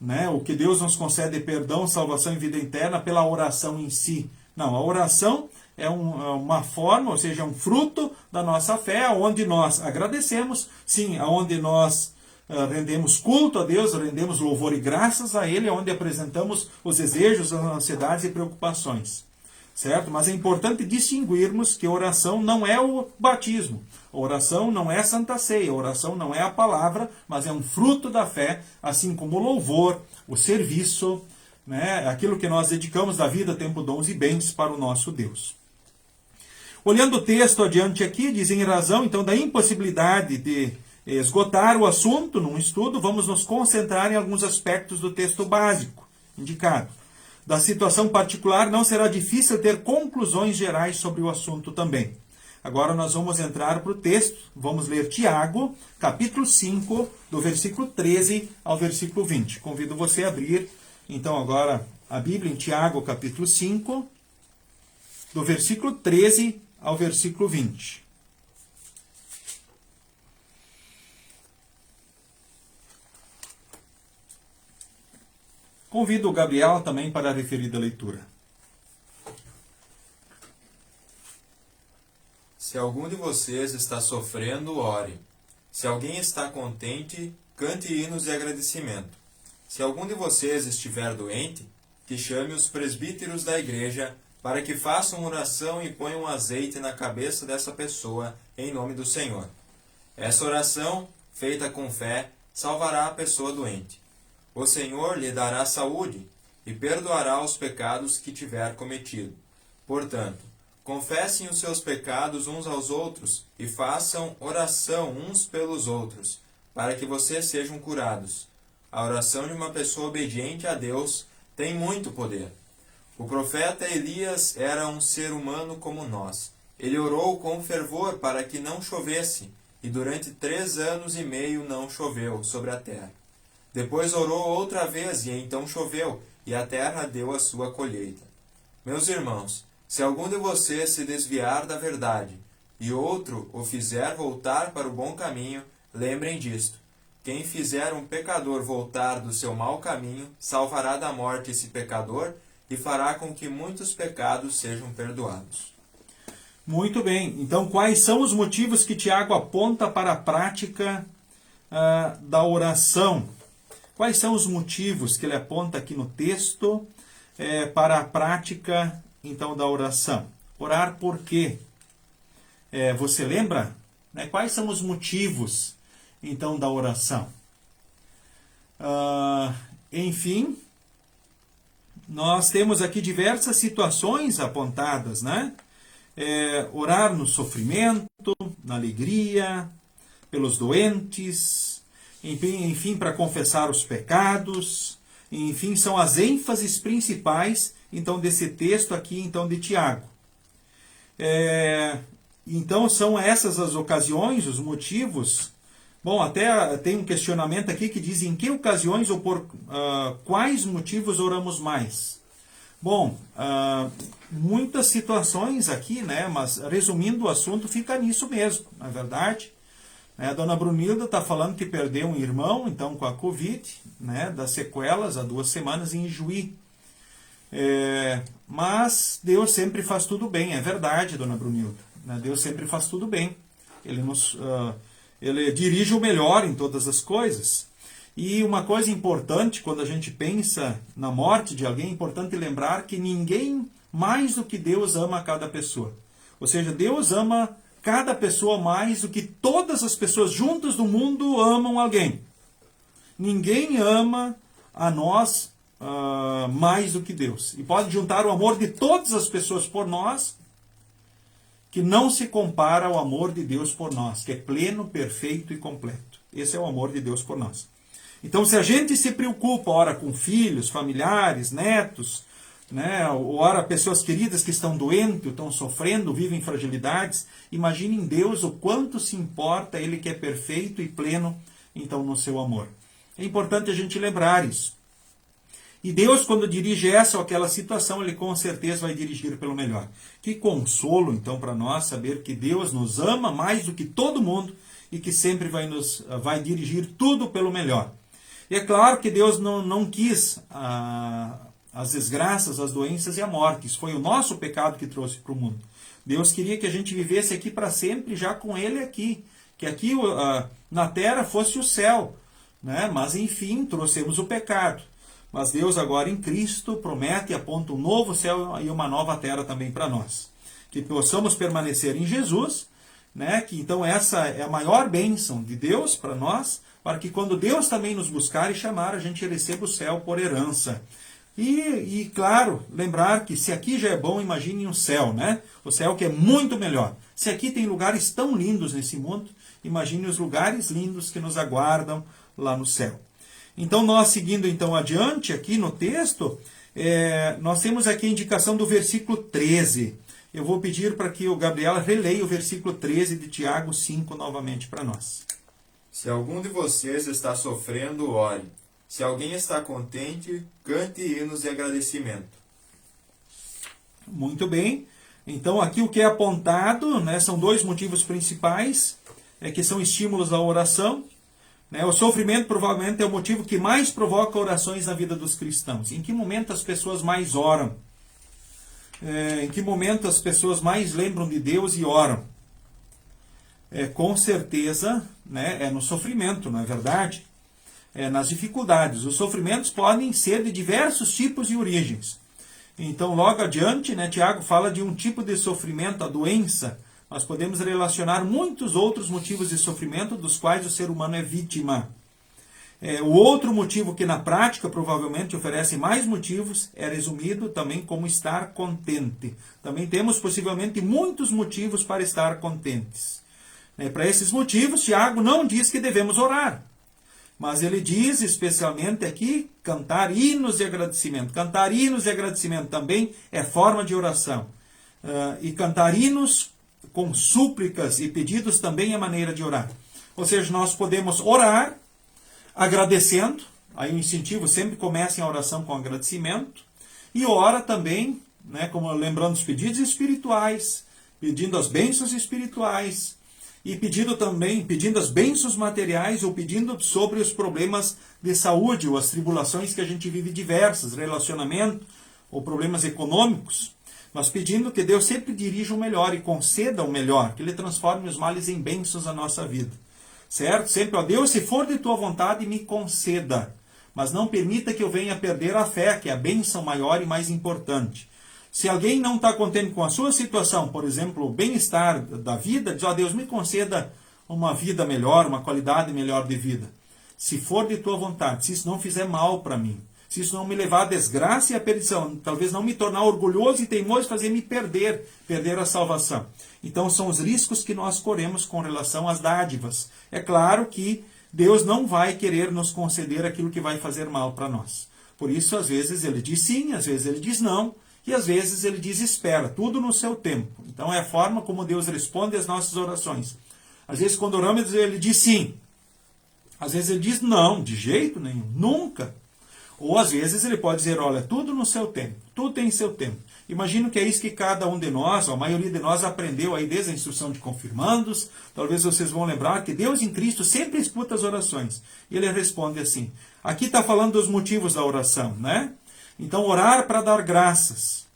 né? O que Deus nos concede é perdão, salvação e vida eterna pela oração em si. Não, a oração é uma forma, ou seja, é um fruto da nossa fé, onde nós agradecemos, sim, onde nós rendemos culto a Deus, rendemos louvor e graças a Ele, onde apresentamos os desejos, as ansiedades e preocupações. certo? Mas é importante distinguirmos que a oração não é o batismo, a oração não é a Santa Ceia, a oração não é a palavra, mas é um fruto da fé, assim como o louvor, o serviço, né? Aquilo que nós dedicamos da vida, tempo, dons e bens para o nosso Deus. Olhando o texto adiante aqui, diz em razão então da impossibilidade de esgotar o assunto num estudo, vamos nos concentrar em alguns aspectos do texto básico indicado. Da situação particular, não será difícil ter conclusões gerais sobre o assunto também. Agora nós vamos entrar para o texto, vamos ler Tiago, capítulo 5, do versículo 13 ao versículo 20. Convido você a abrir, então, agora a Bíblia em Tiago, capítulo 5, do versículo 13 ao versículo 20. Convido o Gabriel também para a referida leitura. Se algum de vocês está sofrendo, ore. Se alguém está contente, cante hinos de agradecimento. Se algum de vocês estiver doente, que chame os presbíteros da igreja, para que façam oração e ponham azeite na cabeça dessa pessoa, em nome do Senhor. Essa oração, feita com fé, salvará a pessoa doente. O Senhor lhe dará saúde e perdoará os pecados que tiver cometido. Portanto, confessem os seus pecados uns aos outros e façam oração uns pelos outros, para que vocês sejam curados. A oração de uma pessoa obediente a Deus tem muito poder. O profeta Elias era um ser humano como nós. Ele orou com fervor para que não chovesse, e durante 3 anos e meio não choveu sobre a terra. Depois orou outra vez, e então choveu, e a terra deu a sua colheita. Meus irmãos, se algum de vocês se desviar da verdade, e outro o fizer voltar para o bom caminho, lembrem disto. Quem fizer um pecador voltar do seu mau caminho, salvará da morte esse pecador, e fará com que muitos pecados sejam perdoados. Muito bem. Então, quais são os motivos que Tiago aponta para a prática da oração? Quais são os motivos que ele aponta aqui no texto para a prática, então, da oração? Orar por quê? Você lembra? Quais são os motivos, então, da oração? Enfim, nós temos aqui diversas situações apontadas, né? Orar no sofrimento, na alegria, pelos doentes, enfim, para confessar os pecados, enfim, são as ênfases principais, então, desse texto aqui, então, de Tiago. Então, são essas as ocasiões, os motivos. Bom, até tem um questionamento aqui que diz em que ocasiões ou por quais motivos oramos mais. Bom, muitas situações aqui, né? Mas resumindo o assunto, fica nisso mesmo, na verdade. A dona Brunilda está falando que perdeu um irmão, então, com a Covid, né? Das sequelas há 2 semanas em Juí. Mas Deus sempre faz tudo bem, é verdade, dona Brunilda. Né? Deus sempre faz tudo bem. Ele dirige o melhor em todas as coisas. E uma coisa importante, quando a gente pensa na morte de alguém, é importante lembrar que ninguém mais do que Deus ama cada pessoa. Ou seja, Deus ama cada pessoa mais do que todas as pessoas juntas do mundo amam alguém. Ninguém ama a nós mais do que Deus. E pode juntar o amor de todas as pessoas por nós, que não se compara ao amor de Deus por nós, que é pleno, perfeito e completo. Esse é o amor de Deus por nós. Então, se a gente se preocupa, ora com filhos, familiares, netos, né, ou ora pessoas queridas que estão doentes, estão sofrendo, vivem fragilidades, imagine em Deus o quanto se importa Ele que é perfeito e pleno, então, no seu amor. É importante a gente lembrar isso. E Deus, quando dirige essa ou aquela situação, Ele com certeza vai dirigir pelo melhor. Que consolo, então, para nós saber que Deus nos ama mais do que todo mundo e que sempre vai dirigir tudo pelo melhor. E é claro que Deus não quis as desgraças, as doenças e a morte. Isso foi o nosso pecado que trouxe para o mundo. Deus queria que a gente vivesse aqui para sempre, já com Ele aqui. Que aqui na terra fosse o céu. Né? Mas, enfim, trouxemos o pecado. mas Deus agora em Cristo promete e aponta um novo céu e uma nova terra também para nós. Que possamos permanecer em Jesus, né? Que então essa é a maior bênção de Deus para nós, para que quando Deus também nos buscar e chamar, a gente receba o céu por herança. E claro, lembrar que se aqui já é bom, imagine um céu, né? O céu que é muito melhor. Se aqui tem lugares tão lindos nesse mundo, imagine os lugares lindos que nos aguardam lá no céu. Então nós seguindo então adiante aqui no texto, nós temos aqui a indicação do versículo 13. Eu vou pedir para que o Gabriel releia o versículo 13 de Tiago 5 novamente para nós. Se algum de vocês está sofrendo, ore. Se alguém está contente, cante hinos de agradecimento. Muito bem. Então aqui o que é apontado, né, são dois motivos principais, que são estímulos à oração. Né? O sofrimento provavelmente é o motivo que mais provoca orações na vida dos cristãos. Em que momento as pessoas mais oram? Em que momento as pessoas mais lembram de Deus e oram? Com certeza, né, é no sofrimento, não é verdade? Nas dificuldades. Os sofrimentos podem ser de diversos tipos e origens. Então, logo adiante, né, Tiago fala de um tipo de sofrimento, a doença. Nós podemos relacionar muitos outros motivos de sofrimento dos quais o ser humano é vítima. O outro motivo que na prática provavelmente oferece mais motivos é resumido também como estar contente. Também temos possivelmente muitos motivos para estar contentes. Para esses motivos, Tiago não diz que devemos orar. Mas ele diz especialmente aqui, cantar hinos de agradecimento. Cantar hinos de agradecimento também é forma de oração. E cantar hinos com súplicas e pedidos também é maneira de orar. Ou seja, nós podemos orar agradecendo. Aí o incentivo sempre começa em oração com agradecimento. E ora também, né, como lembrando os pedidos espirituais, pedindo as bênçãos espirituais. E pedindo as bênçãos materiais ou pedindo sobre os problemas de saúde ou as tribulações que a gente vive diversas, relacionamento ou problemas econômicos, mas pedindo que Deus sempre dirija o melhor e conceda o melhor, que Ele transforme os males em bênçãos na nossa vida. Certo? Sempre, ó Deus, se for de Tua vontade, me conceda, mas não permita que eu venha perder a fé, que é a bênção maior e mais importante. Se alguém não está contente com a sua situação, por exemplo, o bem-estar da vida, diz, ó Deus, me conceda uma vida melhor, uma qualidade melhor de vida. Se for de tua vontade, se isso não fizer mal para mim, se isso não me levar à desgraça e à perdição, talvez não me tornar orgulhoso e teimoso e fazer me perder a salvação. Então são os riscos que nós corremos com relação às dádivas. É claro que Deus não vai querer nos conceder aquilo que vai fazer mal para nós. Por isso, às vezes ele diz sim, às vezes ele diz não, e às vezes ele diz espera, tudo no seu tempo. Então é a forma como Deus responde às nossas orações. Às vezes quando oramos ele diz sim. Às vezes ele diz não, de jeito nenhum, nunca. Ou às vezes ele pode dizer, olha, tudo no seu tempo, tudo tem seu tempo. Imagino que é isso que cada um de nós, a maioria de nós aprendeu aí desde a instrução de confirmandos. Talvez vocês vão lembrar que Deus em Cristo sempre escuta as orações. E ele responde assim. Aqui está falando dos motivos da oração, né? Então, orar para dar graças,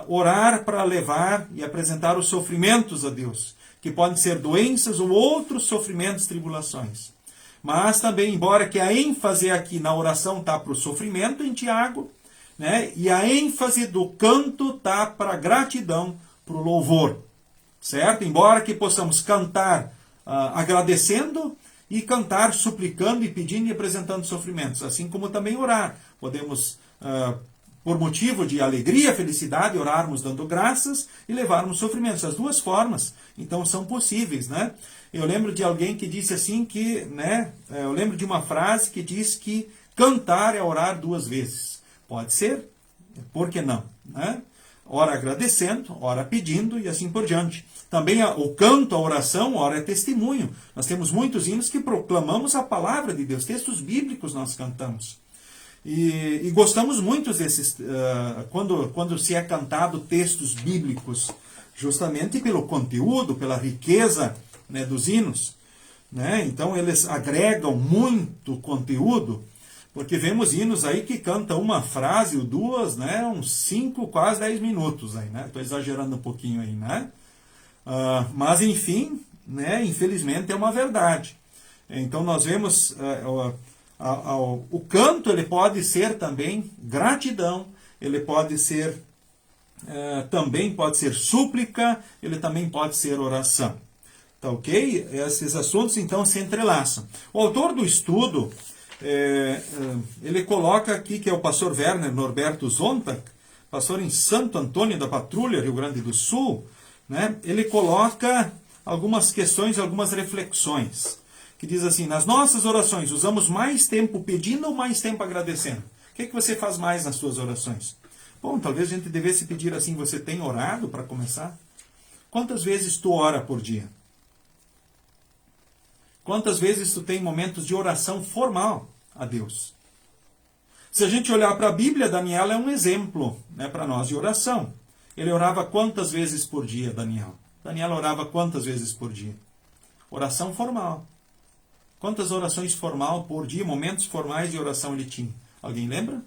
orar para levar e apresentar os sofrimentos a Deus, que podem ser doenças ou outros sofrimentos, tribulações. Mas também, embora que a ênfase aqui na oração está para o sofrimento em Tiago, né, e a ênfase do canto está para a gratidão, para o louvor, certo? Embora que possamos cantar agradecendo e cantar suplicando e pedindo e apresentando sofrimentos, assim como também orar. Podemos por motivo de alegria, felicidade, orarmos dando graças e levarmos sofrimentos. As duas formas, então, são possíveis, né? Eu lembro de alguém que disse assim que, né? Eu lembro de uma frase que diz que cantar é orar duas vezes. Pode ser? Por que não? Né? Ora agradecendo, ora pedindo e assim por diante. Também o canto, a oração, ora é testemunho. Nós temos muitos hinos que proclamamos a palavra de Deus. Textos bíblicos nós cantamos. E gostamos muito desses, quando se é cantado textos bíblicos, justamente pelo conteúdo, pela riqueza, né, dos hinos. Né? Então eles agregam muito conteúdo, porque vemos hinos aí que cantam uma frase ou duas, né, uns 5, quase 10 minutos. Estou exagerando um pouquinho aí. Né? Mas enfim, né, infelizmente é uma verdade. Então nós vemos... O canto ele pode ser também gratidão, ele pode ser também pode ser súplica, ele também pode ser oração. Tá ok? Esses assuntos então se entrelaçam. O autor do estudo, ele coloca aqui, que é o pastor Werner Norberto Zontag, pastor em Santo Antônio da Patrulha, Rio Grande do Sul, né? Ele coloca algumas questões, algumas reflexões, que diz assim: nas nossas orações, usamos mais tempo pedindo ou mais tempo agradecendo? O que você faz mais nas suas orações? Bom, talvez a gente devesse pedir assim: você tem orado para começar? Quantas vezes tu ora por dia? Quantas vezes tu tem momentos de oração formal a Deus? Se a gente olhar para a Bíblia, Daniel é um exemplo, né, para nós de oração. Ele orava quantas vezes por dia, Daniel? Daniel orava quantas vezes por dia? Oração formal. Quantas orações formal por dia, momentos formais de oração ele tinha? Alguém lembra?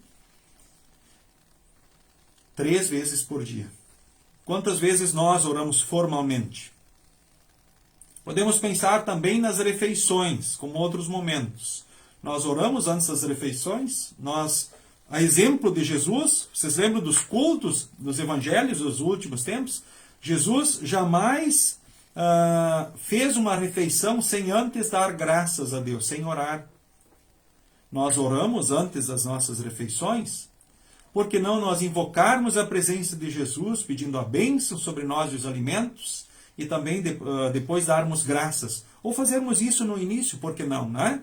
3 vezes por dia. Quantas vezes nós oramos formalmente? Podemos pensar também nas refeições, como outros momentos. Nós oramos antes das refeições, a exemplo de Jesus, vocês lembram dos cultos, dos evangelhos dos últimos tempos? Jesus jamais fez uma refeição sem antes dar graças a Deus, sem orar. Nós oramos antes das nossas refeições, por que não nós invocarmos a presença de Jesus, pedindo a bênção sobre nós e os alimentos, e também depois darmos graças. Ou fazermos isso no início, por que não, né?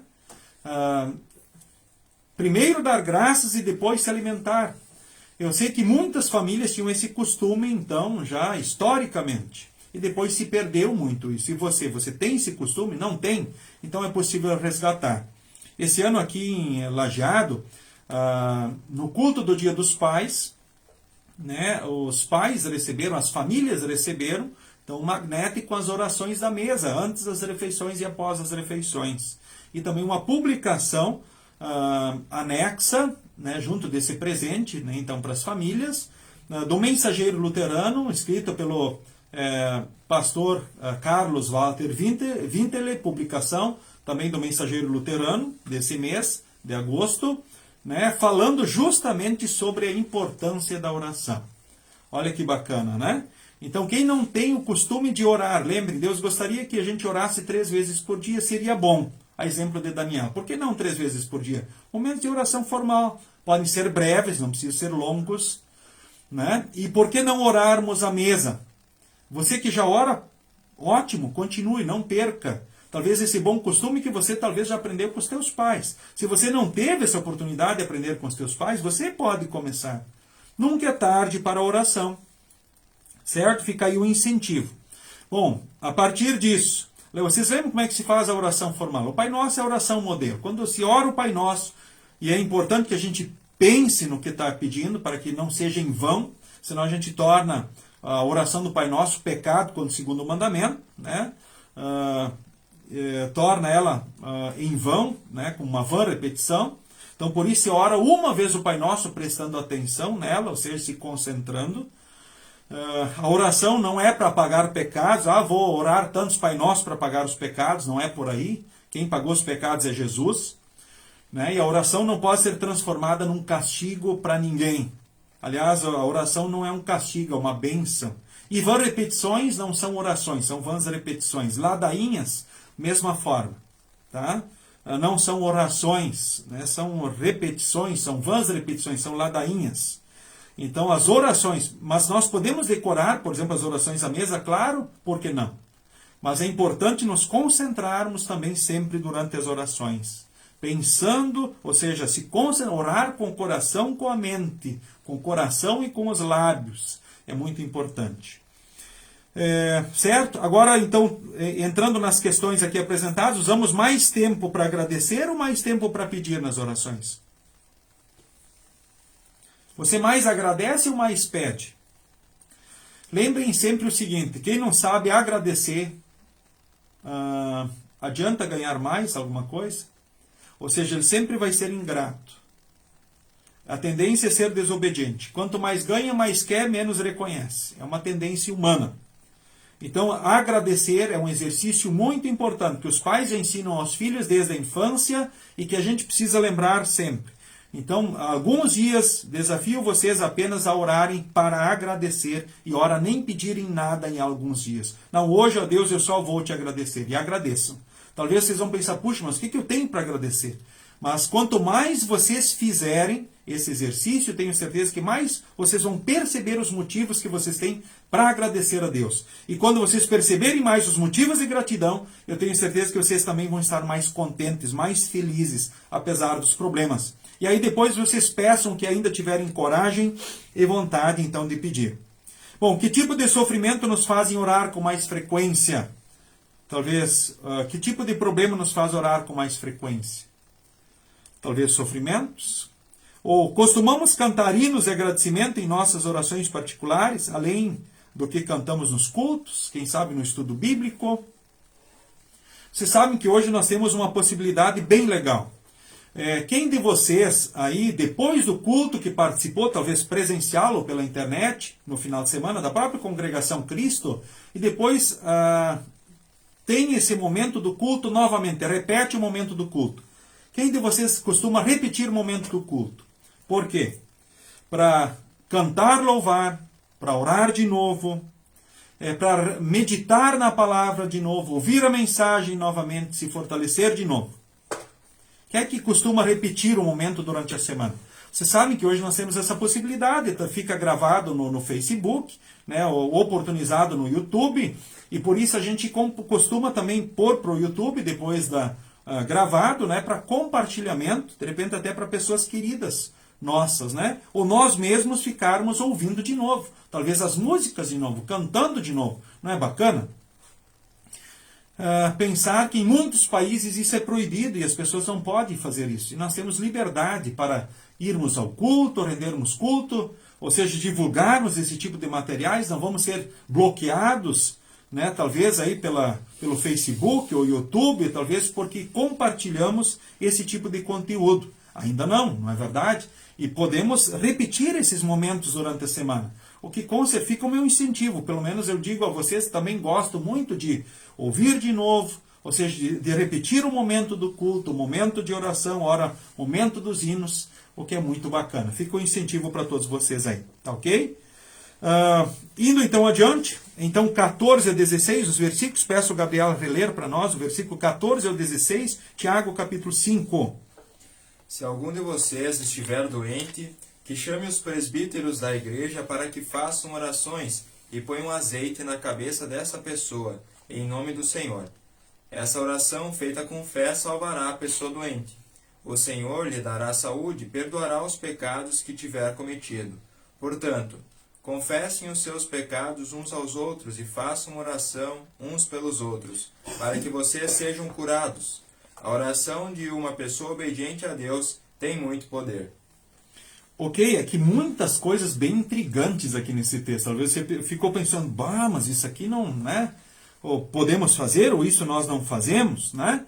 Primeiro dar graças e depois se alimentar. Eu sei que muitas famílias tinham esse costume, então, já historicamente. E depois se perdeu muito isso. E você tem esse costume? Não tem? Então é possível resgatar. Esse ano aqui em Lajeado, no culto do Dia dos Pais, né, os pais receberam, as famílias receberam, então, um magnete com as orações da mesa, antes das refeições e após as refeições. E também uma publicação anexa, né, junto desse presente, né, então, para as famílias, do Mensageiro Luterano, escrito pelo pastor Carlos Walter Winterle, publicação também do Mensageiro Luterano, desse mês de agosto, né, falando justamente sobre a importância da oração. Olha que bacana, né? Então, quem não tem o costume de orar, lembre, Deus gostaria que a gente orasse 3 vezes por dia, seria bom. A exemplo de Daniel. Por que não 3 vezes por dia? Momentos de oração formal. Podem ser breves, não precisam ser longos. Né? E por que não orarmos à mesa? Você que já ora, ótimo, continue, não perca. Talvez esse bom costume que você talvez já aprendeu com os teus pais. Se você não teve essa oportunidade de aprender com os teus pais, você pode começar. Nunca é tarde para a oração. Certo? Fica aí o incentivo. Bom, a partir disso, vocês lembram como é que se faz a oração formal? O Pai Nosso é a oração modelo. Quando se ora o Pai Nosso, e é importante que a gente pense no que está pedindo, para que não seja em vão, senão a gente torna a oração do Pai Nosso pecado, quando segundo o mandamento, né? Torna ela em vão, né? Com uma vã repetição. Então, por isso, se ora uma vez o Pai Nosso, prestando atenção nela, ou seja, se concentrando. A oração não é para apagar pecados. Vou orar tantos Pai Nosso para apagar os pecados. Não é por aí. Quem pagou os pecados é Jesus. Né? E a oração não pode ser transformada num castigo para ninguém. Aliás, a oração não é um castigo, é uma bênção. E vãs repetições não são orações, são vãs repetições. Ladainhas, mesma forma. Tá? Não são orações, né? São repetições, são vãs repetições, são ladainhas. Então, as orações, mas nós podemos decorar, por exemplo, as orações à mesa, claro, por que não? Mas é importante nos concentrarmos também sempre durante as orações. Pensando, ou seja, orar com o coração, com a mente, com o coração e com os lábios. É muito importante. Certo? Agora, então, entrando nas questões aqui apresentadas, usamos mais tempo para agradecer ou mais tempo para pedir nas orações? Você mais agradece ou mais pede? Lembrem sempre o seguinte: quem não sabe agradecer, adianta ganhar mais alguma coisa? Ou seja, ele sempre vai ser ingrato. A tendência é ser desobediente. Quanto mais ganha, mais quer, menos reconhece. É uma tendência humana. Então, agradecer é um exercício muito importante que os pais ensinam aos filhos desde a infância e que a gente precisa lembrar sempre. Então, alguns dias, desafio vocês apenas a orarem para agradecer e ora nem pedirem nada em alguns dias. Não, hoje, ó Deus, eu só vou te agradecer. E agradeçam. Talvez vocês vão pensar, puxa, mas o que eu tenho para agradecer? Mas quanto mais vocês fizerem esse exercício, tenho certeza que mais vocês vão perceber os motivos que vocês têm para agradecer a Deus. E quando vocês perceberem mais os motivos de gratidão, eu tenho certeza que vocês também vão estar mais contentes, mais felizes, apesar dos problemas. E aí depois vocês peçam que ainda tiverem coragem e vontade, então, de pedir. Bom, que tipo de sofrimento nos fazem orar com mais frequência? Talvez, que tipo de problema nos faz orar com mais frequência? Talvez sofrimentos? Ou costumamos cantar hinos de agradecimento em nossas orações particulares, além do que cantamos nos cultos, quem sabe no estudo bíblico? Vocês sabem que hoje nós temos uma possibilidade bem legal. Quem de vocês aí, depois do culto que participou, talvez presencial ou pela internet, no final de semana, da própria Congregação Cristo, e depois tem esse momento do culto novamente, repete o momento do culto. Quem de vocês costuma repetir o momento do culto? Por quê? Para cantar, louvar, para orar de novo, para meditar na palavra de novo, ouvir a mensagem novamente, se fortalecer de novo. Quem é que costuma repetir o momento durante a semana? Vocês sabem que hoje nós temos essa possibilidade, fica gravado no Facebook, né, ou oportunizado no YouTube, e por isso a gente costuma também pôr para o YouTube, depois gravado, né, para compartilhamento, de repente até para pessoas queridas nossas, né? Ou nós mesmos ficarmos ouvindo de novo, talvez as músicas de novo, cantando de novo. Não é bacana? Pensar que em muitos países isso é proibido e as pessoas não podem fazer isso. E nós temos liberdade para irmos ao culto, rendermos culto, ou seja, divulgarmos esse tipo de materiais, não vamos ser bloqueados, né, talvez aí pelo Facebook ou YouTube, talvez porque compartilhamos esse tipo de conteúdo. Ainda não é verdade? E podemos repetir esses momentos durante a semana. O que com certeza fica o meu incentivo, pelo menos eu digo a vocês, também gosto muito de ouvir de novo, ou seja, de repetir o momento do culto, o momento de oração, momento dos hinos, o que é muito bacana. Fica o incentivo para todos vocês aí, tá ok? Indo então adiante, então 14 a 16, os versículos, peço o Gabriel a reler para nós, o versículo 14 ao 16, Tiago capítulo 5. Se algum de vocês estiver doente, que chame os presbíteros da igreja para que façam orações e ponham azeite na cabeça dessa pessoa, em nome do Senhor. Essa oração feita com fé salvará a pessoa doente. O Senhor lhe dará saúde e perdoará os pecados que tiver cometido. Portanto, confessem os seus pecados uns aos outros e façam oração uns pelos outros, para que vocês sejam curados. A oração de uma pessoa obediente a Deus tem muito poder. Ok, aqui muitas coisas bem intrigantes aqui nesse texto. Talvez você ficou pensando, mas isso aqui não, né? Ou podemos fazer, ou isso nós não fazemos, né?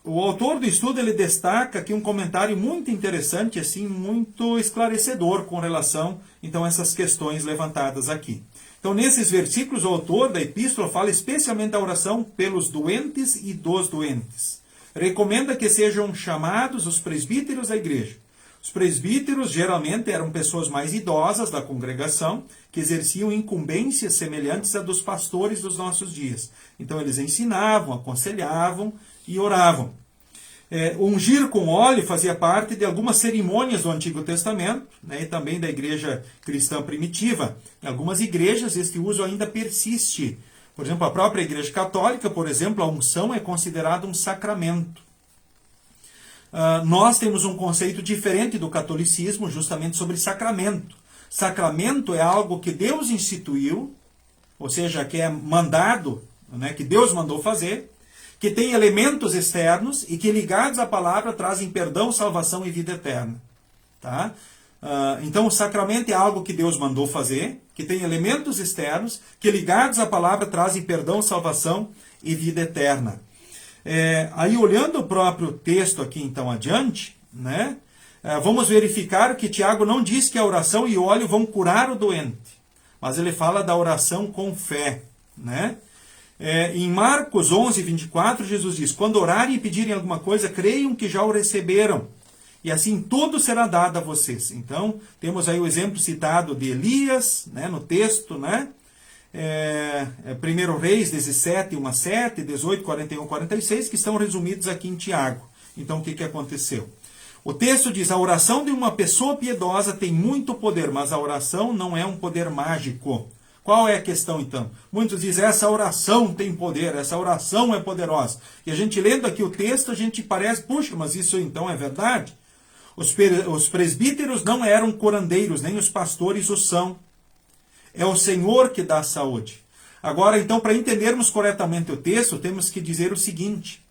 O autor do estudo ele destaca aqui um comentário muito interessante, assim, muito esclarecedor com relação então a essas questões levantadas aqui. Então, nesses versículos, o autor da epístola fala especialmente da oração pelos doentes e dos doentes. Recomenda que sejam chamados os presbíteros da igreja. Os presbíteros geralmente eram pessoas mais idosas da congregação, que exerciam incumbências semelhantes a dos pastores dos nossos dias. Então, eles ensinavam, aconselhavam e oravam. Ungir com óleo fazia parte de algumas cerimônias do Antigo Testamento, né, e também da igreja cristã primitiva. Em algumas igrejas, este uso ainda persiste. Por exemplo, a própria igreja católica, por exemplo, a unção é considerada um sacramento. Nós temos um conceito diferente do catolicismo, justamente sobre sacramento. Sacramento é algo que Deus instituiu, ou seja, que é mandado, né, que Deus mandou fazer, que tem elementos externos e que, ligados à palavra, trazem perdão, salvação e vida eterna. Tá? Então, o sacramento é algo que Deus mandou fazer, que tem elementos externos, que, ligados à palavra, trazem perdão, salvação e vida eterna. Aí, olhando o próprio texto aqui, então, adiante, né, vamos verificar que Tiago não diz que a oração e o óleo vão curar o doente, mas ele fala da oração com fé. né? Em Marcos 11, 24, Jesus diz: quando orarem e pedirem alguma coisa, creiam que já o receberam, e assim tudo será dado a vocês. Então, temos aí o exemplo citado de Elias, né, no texto, né? 1 Reis 17, 1 a 7, 18, 41, 46, que estão resumidos aqui em Tiago. Então, o que aconteceu? O texto diz: a oração de uma pessoa piedosa tem muito poder, mas a oração não é um poder mágico. Qual é a questão, então? Muitos dizem: essa oração tem poder, essa oração é poderosa. E a gente lendo aqui o texto, a gente parece: puxa, mas isso então é verdade? Os presbíteros não eram curandeiros, nem os pastores o são. É o Senhor que dá saúde. Agora, então, para entendermos corretamente o texto, temos que dizer o seguinte: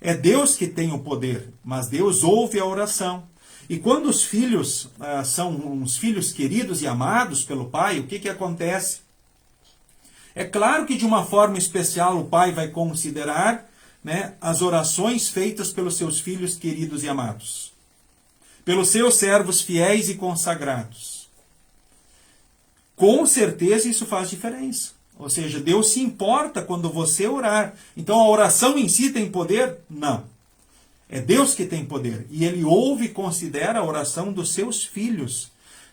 é Deus que tem o poder, mas Deus ouve a oração. E quando os filhos são uns filhos queridos e amados pelo Pai, o que acontece? É claro que de uma forma especial o Pai vai considerar, né, as orações feitas pelos seus filhos queridos e amados, pelos seus servos fiéis e consagrados. Com certeza isso faz diferença. Ou seja, Deus se importa quando você orar. Então a oração em si tem poder? Não. É Deus que tem poder. E Ele ouve e considera a oração dos seus filhos,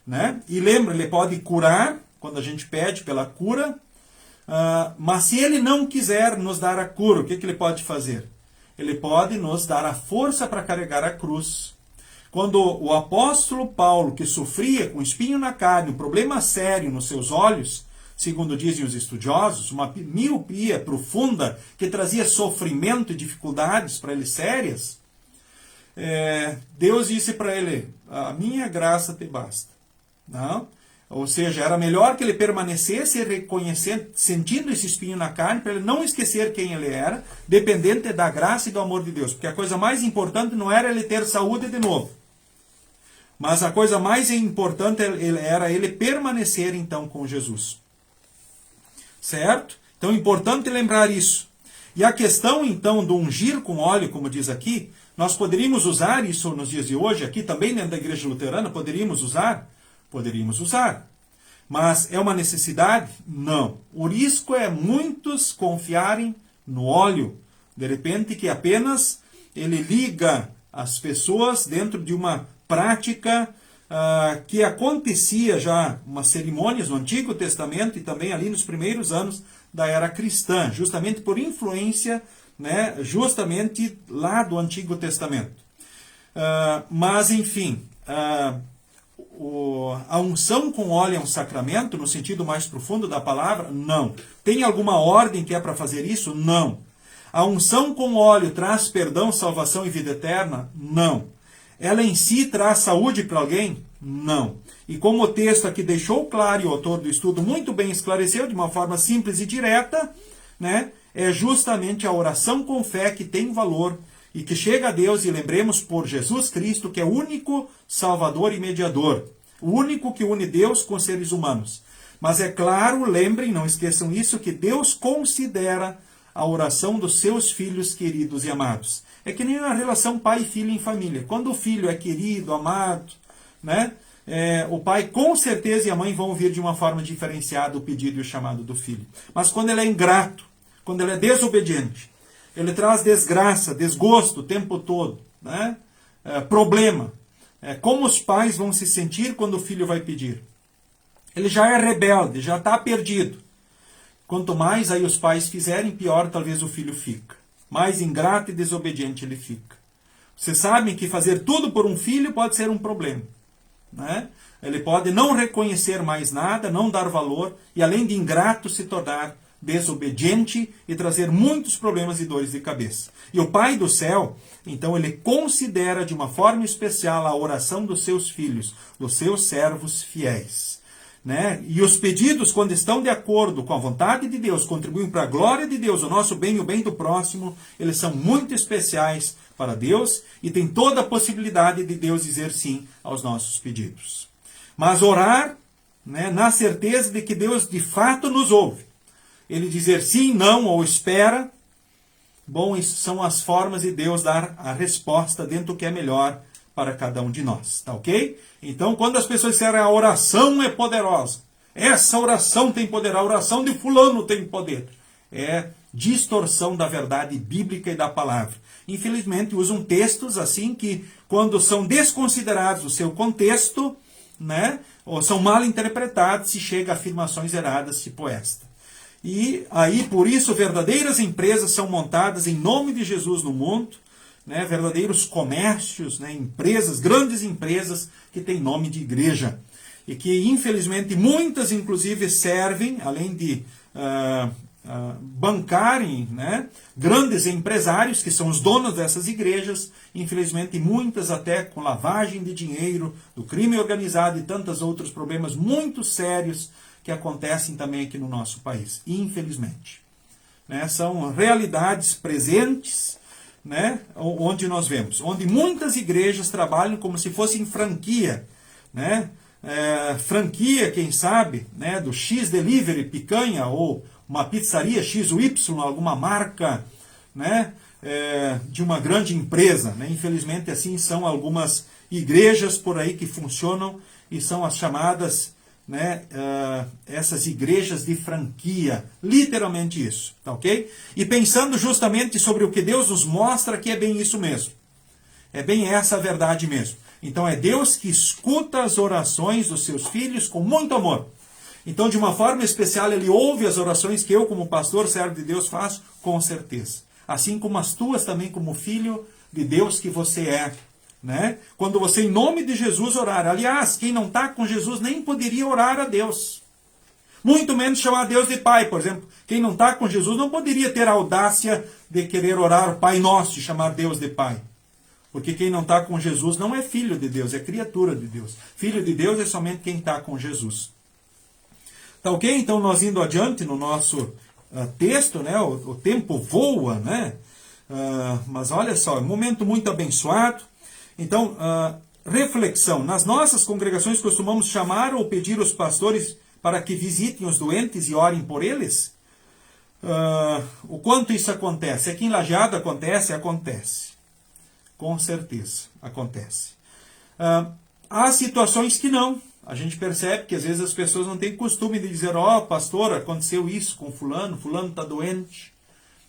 né? E lembra, Ele pode curar, quando a gente pede pela cura, mas se Ele não quiser nos dar a cura, o que Ele pode fazer? Ele pode nos dar a força para carregar a cruz. Quando o apóstolo Paulo, que sofria com espinho na carne, um problema sério nos seus olhos, segundo dizem os estudiosos, uma miopia profunda que trazia sofrimento e dificuldades para ele sérias, Deus disse para ele: a minha graça te basta. Não? Ou seja, era melhor que ele permanecesse reconhecendo, sentindo esse espinho na carne, para ele não esquecer quem ele era, dependente da graça e do amor de Deus. Porque a coisa mais importante não era ele ter saúde de novo, mas a coisa mais importante era ele permanecer então com Jesus. Certo? Então é importante lembrar isso. E a questão então do ungir com óleo, como diz aqui, nós poderíamos usar isso nos dias de hoje, aqui também dentro da igreja luterana, poderíamos usar? Poderíamos usar. Mas é uma necessidade? Não. O risco é muitos confiarem no óleo, de repente que apenas ele liga as pessoas dentro de uma prática que acontecia já, umas cerimônias no Antigo Testamento e também ali nos primeiros anos da era cristã, justamente por influência, né, justamente lá do Antigo Testamento. Mas, enfim, a unção com óleo é um sacramento, no sentido mais profundo da palavra? Não. Tem alguma ordem que é para fazer isso? Não. A unção com óleo traz perdão, salvação e vida eterna? Não. Ela em si traz saúde para alguém? Não. E como o texto aqui deixou claro, e o autor do estudo muito bem esclareceu, de uma forma simples e direta, né, é justamente a oração com fé que tem valor e que chega a Deus, e lembremos, por Jesus Cristo, que é o único Salvador e mediador, o único que une Deus com seres humanos. Mas é claro, lembrem, não esqueçam isso, que Deus considera a oração dos seus filhos queridos e amados. É que nem a relação pai e filho em família. Quando o filho é querido, amado, né, o pai com certeza e a mãe vão ouvir de uma forma diferenciada o pedido e o chamado do filho. Mas quando ele é ingrato, quando ele é desobediente, ele traz desgraça, desgosto o tempo todo, né, problema. Como os pais vão se sentir quando o filho vai pedir? Ele já é rebelde, já está perdido. Quanto mais aí os pais fizerem, pior talvez o filho fica. Mais ingrato e desobediente ele fica. Vocês sabem que fazer tudo por um filho pode ser um problema, né? Ele pode não reconhecer mais nada, não dar valor, e além de ingrato se tornar desobediente e trazer muitos problemas e dores de cabeça. E o Pai do céu, então, ele considera de uma forma especial a oração dos seus filhos, dos seus servos fiéis, né? E os pedidos, quando estão de acordo com a vontade de Deus, contribuem para a glória de Deus, o nosso bem e o bem do próximo, eles são muito especiais para Deus e tem toda a possibilidade de Deus dizer sim aos nossos pedidos. Mas orar, né, na certeza de que Deus de fato nos ouve, ele dizer sim, não ou espera, bom, isso são as formas de Deus dar a resposta dentro do que é melhor para cada um de nós, tá ok? Então, quando as pessoas disserem a oração é poderosa, essa oração tem poder, a oração de fulano tem poder, é distorção da verdade bíblica e da palavra. Infelizmente, usam textos assim que, quando são desconsiderados o seu contexto, né, ou são mal interpretados, se chega a afirmações erradas, tipo esta. E aí, por isso, verdadeiras empresas são montadas em nome de Jesus no mundo, né, verdadeiros comércios, né, empresas, grandes empresas que têm nome de igreja. E que, infelizmente, muitas, inclusive, servem, além de bancarem, né, grandes empresários, que são os donos dessas igrejas, infelizmente, muitas até com lavagem de dinheiro, do crime organizado e tantos outros problemas muito sérios que acontecem também aqui no nosso país, infelizmente. Né, são realidades presentes, né, onde nós vemos, onde muitas igrejas trabalham como se fossem franquia, né, franquia, quem sabe, né, do X Delivery, picanha, ou uma pizzaria X ou Y, alguma marca, né, de uma grande empresa. Né? Infelizmente, assim são algumas igrejas por aí que funcionam e são as chamadas, né, essas igrejas de franquia. Literalmente isso, tá ok? E pensando justamente sobre o que Deus nos mostra, que é bem isso mesmo. É bem essa a verdade mesmo. Então é Deus que escuta as orações dos seus filhos com muito amor. Então, de uma forma especial, Ele ouve as orações que eu, como pastor, servo de Deus, faço, com certeza. Assim como as tuas também, como filho de Deus que você é. Né? Quando você, em nome de Jesus, orar. Aliás, quem não está com Jesus nem poderia orar a Deus. Muito menos chamar Deus de Pai, por exemplo. Quem não está com Jesus não poderia ter a audácia de querer orar o Pai Nosso e chamar Deus de Pai. Porque quem não está com Jesus não é filho de Deus, é criatura de Deus. Filho de Deus é somente quem está com Jesus. Tá ok? Então, nós indo adiante no nosso texto, né? O tempo voa, né? Mas olha só, um momento muito abençoado. Então, reflexão. Nas nossas congregações costumamos chamar ou pedir os pastores para que visitem os doentes e orem por eles? O quanto isso acontece? Aqui em Lajeado acontece? Acontece. Com certeza, acontece. Há situações que não. A gente percebe que às vezes as pessoas não têm costume de dizer, pastor, aconteceu isso com fulano está doente.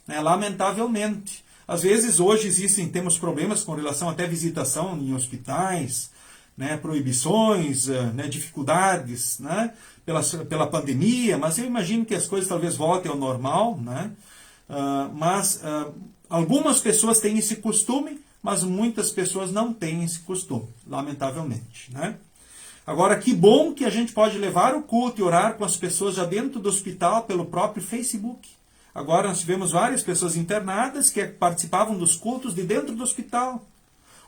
Né? Lamentavelmente. Às vezes hoje temos problemas com relação até visitação em hospitais, né? Proibições, né? Dificuldades, né? Pela pandemia, mas eu imagino que as coisas talvez voltem ao normal. Né? Mas algumas pessoas têm esse costume, mas muitas pessoas não têm esse costume, lamentavelmente. Né? Agora, que bom que a gente pode levar o culto e orar com as pessoas já dentro do hospital pelo próprio Facebook. Agora nós tivemos várias pessoas internadas que participavam dos cultos de dentro do hospital.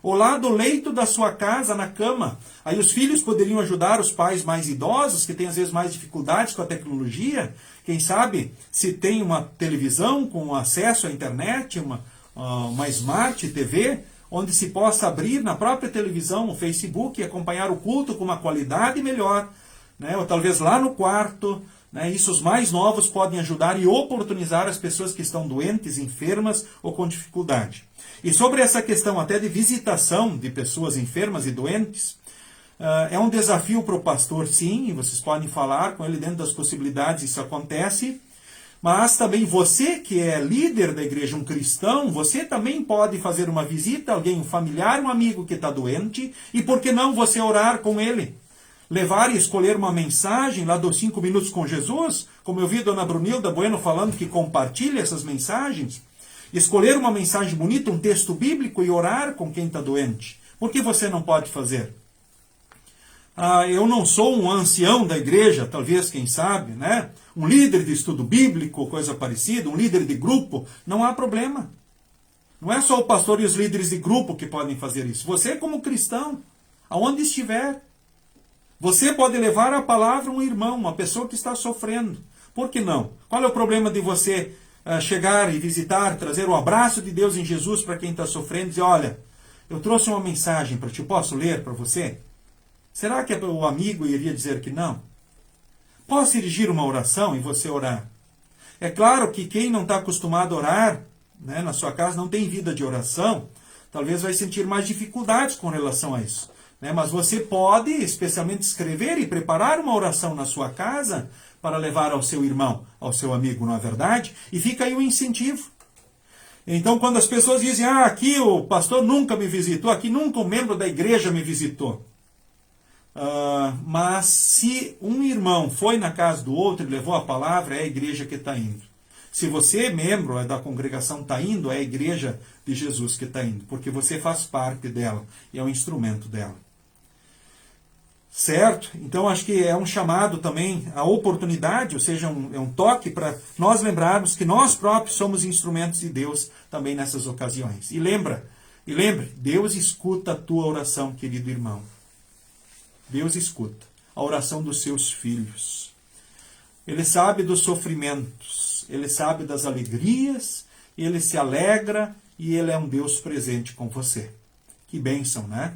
Ou lá do leito da sua casa, na cama. Aí os filhos poderiam ajudar os pais mais idosos, que têm às vezes mais dificuldades com a tecnologia. Quem sabe, se tem uma televisão com acesso à internet, uma Smart TV, onde se possa abrir na própria televisão o Facebook e acompanhar o culto com uma qualidade melhor, né? Ou talvez lá no quarto, né? Isso os mais novos podem ajudar e oportunizar as pessoas que estão doentes, enfermas ou com dificuldade. E sobre essa questão até de visitação de pessoas enfermas e doentes, é um desafio para o pastor, sim, e vocês podem falar com ele dentro das possibilidades, isso acontece. Mas também você que é líder da igreja, um cristão, você também pode fazer uma visita a alguém, um familiar, um amigo que está doente, e por que não você orar com ele? Levar e escolher uma mensagem lá dos 5 minutos com Jesus, como eu vi a dona Brunilda Bueno falando que compartilha essas mensagens. Escolher uma mensagem bonita, um texto bíblico e orar com quem está doente. Por que você não pode fazer? Eu não sou um ancião da igreja, talvez, quem sabe, né? Um líder de estudo bíblico, coisa parecida, um líder de grupo, não há problema. Não é só o pastor e os líderes de grupo que podem fazer isso. Você como cristão, aonde estiver, você pode levar a palavra a um irmão, uma pessoa que está sofrendo. Por que não? Qual é o problema de você chegar e visitar, trazer o abraço de Deus em Jesus para quem está sofrendo e dizer, olha, eu trouxe uma mensagem para ti, posso ler para você? Será que o amigo iria dizer que não? Posso dirigir uma oração e você orar? É claro que quem não está acostumado a orar, né, na sua casa, não tem vida de oração, talvez vai sentir mais dificuldades com relação a isso. né? Mas você pode, especialmente, escrever e preparar uma oração na sua casa para levar ao seu irmão, ao seu amigo, não é verdade? E fica aí o incentivo. Então, quando as pessoas dizem, aqui o pastor nunca me visitou, aqui nunca um membro da igreja me visitou. Mas se um irmão foi na casa do outro e levou a palavra, é a igreja que está indo. Se você, membro da congregação, está indo, é a igreja de Jesus que está indo, porque você faz parte dela e é um instrumento dela. Certo? Então acho que é um chamado também, a oportunidade, ou seja, é um toque para nós lembrarmos que nós próprios somos instrumentos de Deus também nessas ocasiões. E lembre, Deus escuta a tua oração, querido irmão. Deus escuta a oração dos seus filhos. Ele sabe dos sofrimentos, Ele sabe das alegrias, Ele se alegra e Ele é um Deus presente com você. Que bênção, né?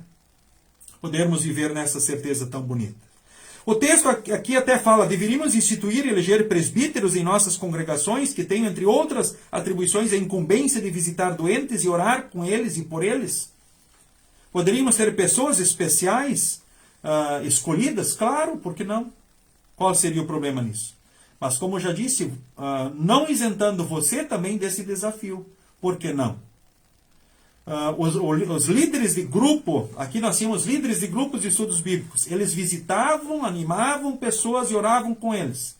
Podermos viver nessa certeza tão bonita. O texto aqui até fala, deveríamos instituir e eleger presbíteros em nossas congregações, que tenham, entre outras atribuições, a incumbência de visitar doentes e orar com eles e por eles. Poderíamos ter pessoas especiais, escolhidas? Claro, por que não? Qual seria o problema nisso? Mas como eu já disse, não isentando você também desse desafio. Por que não? Os líderes de grupo, aqui nós tínhamos líderes de grupos de estudos bíblicos, eles visitavam, animavam pessoas e oravam com eles.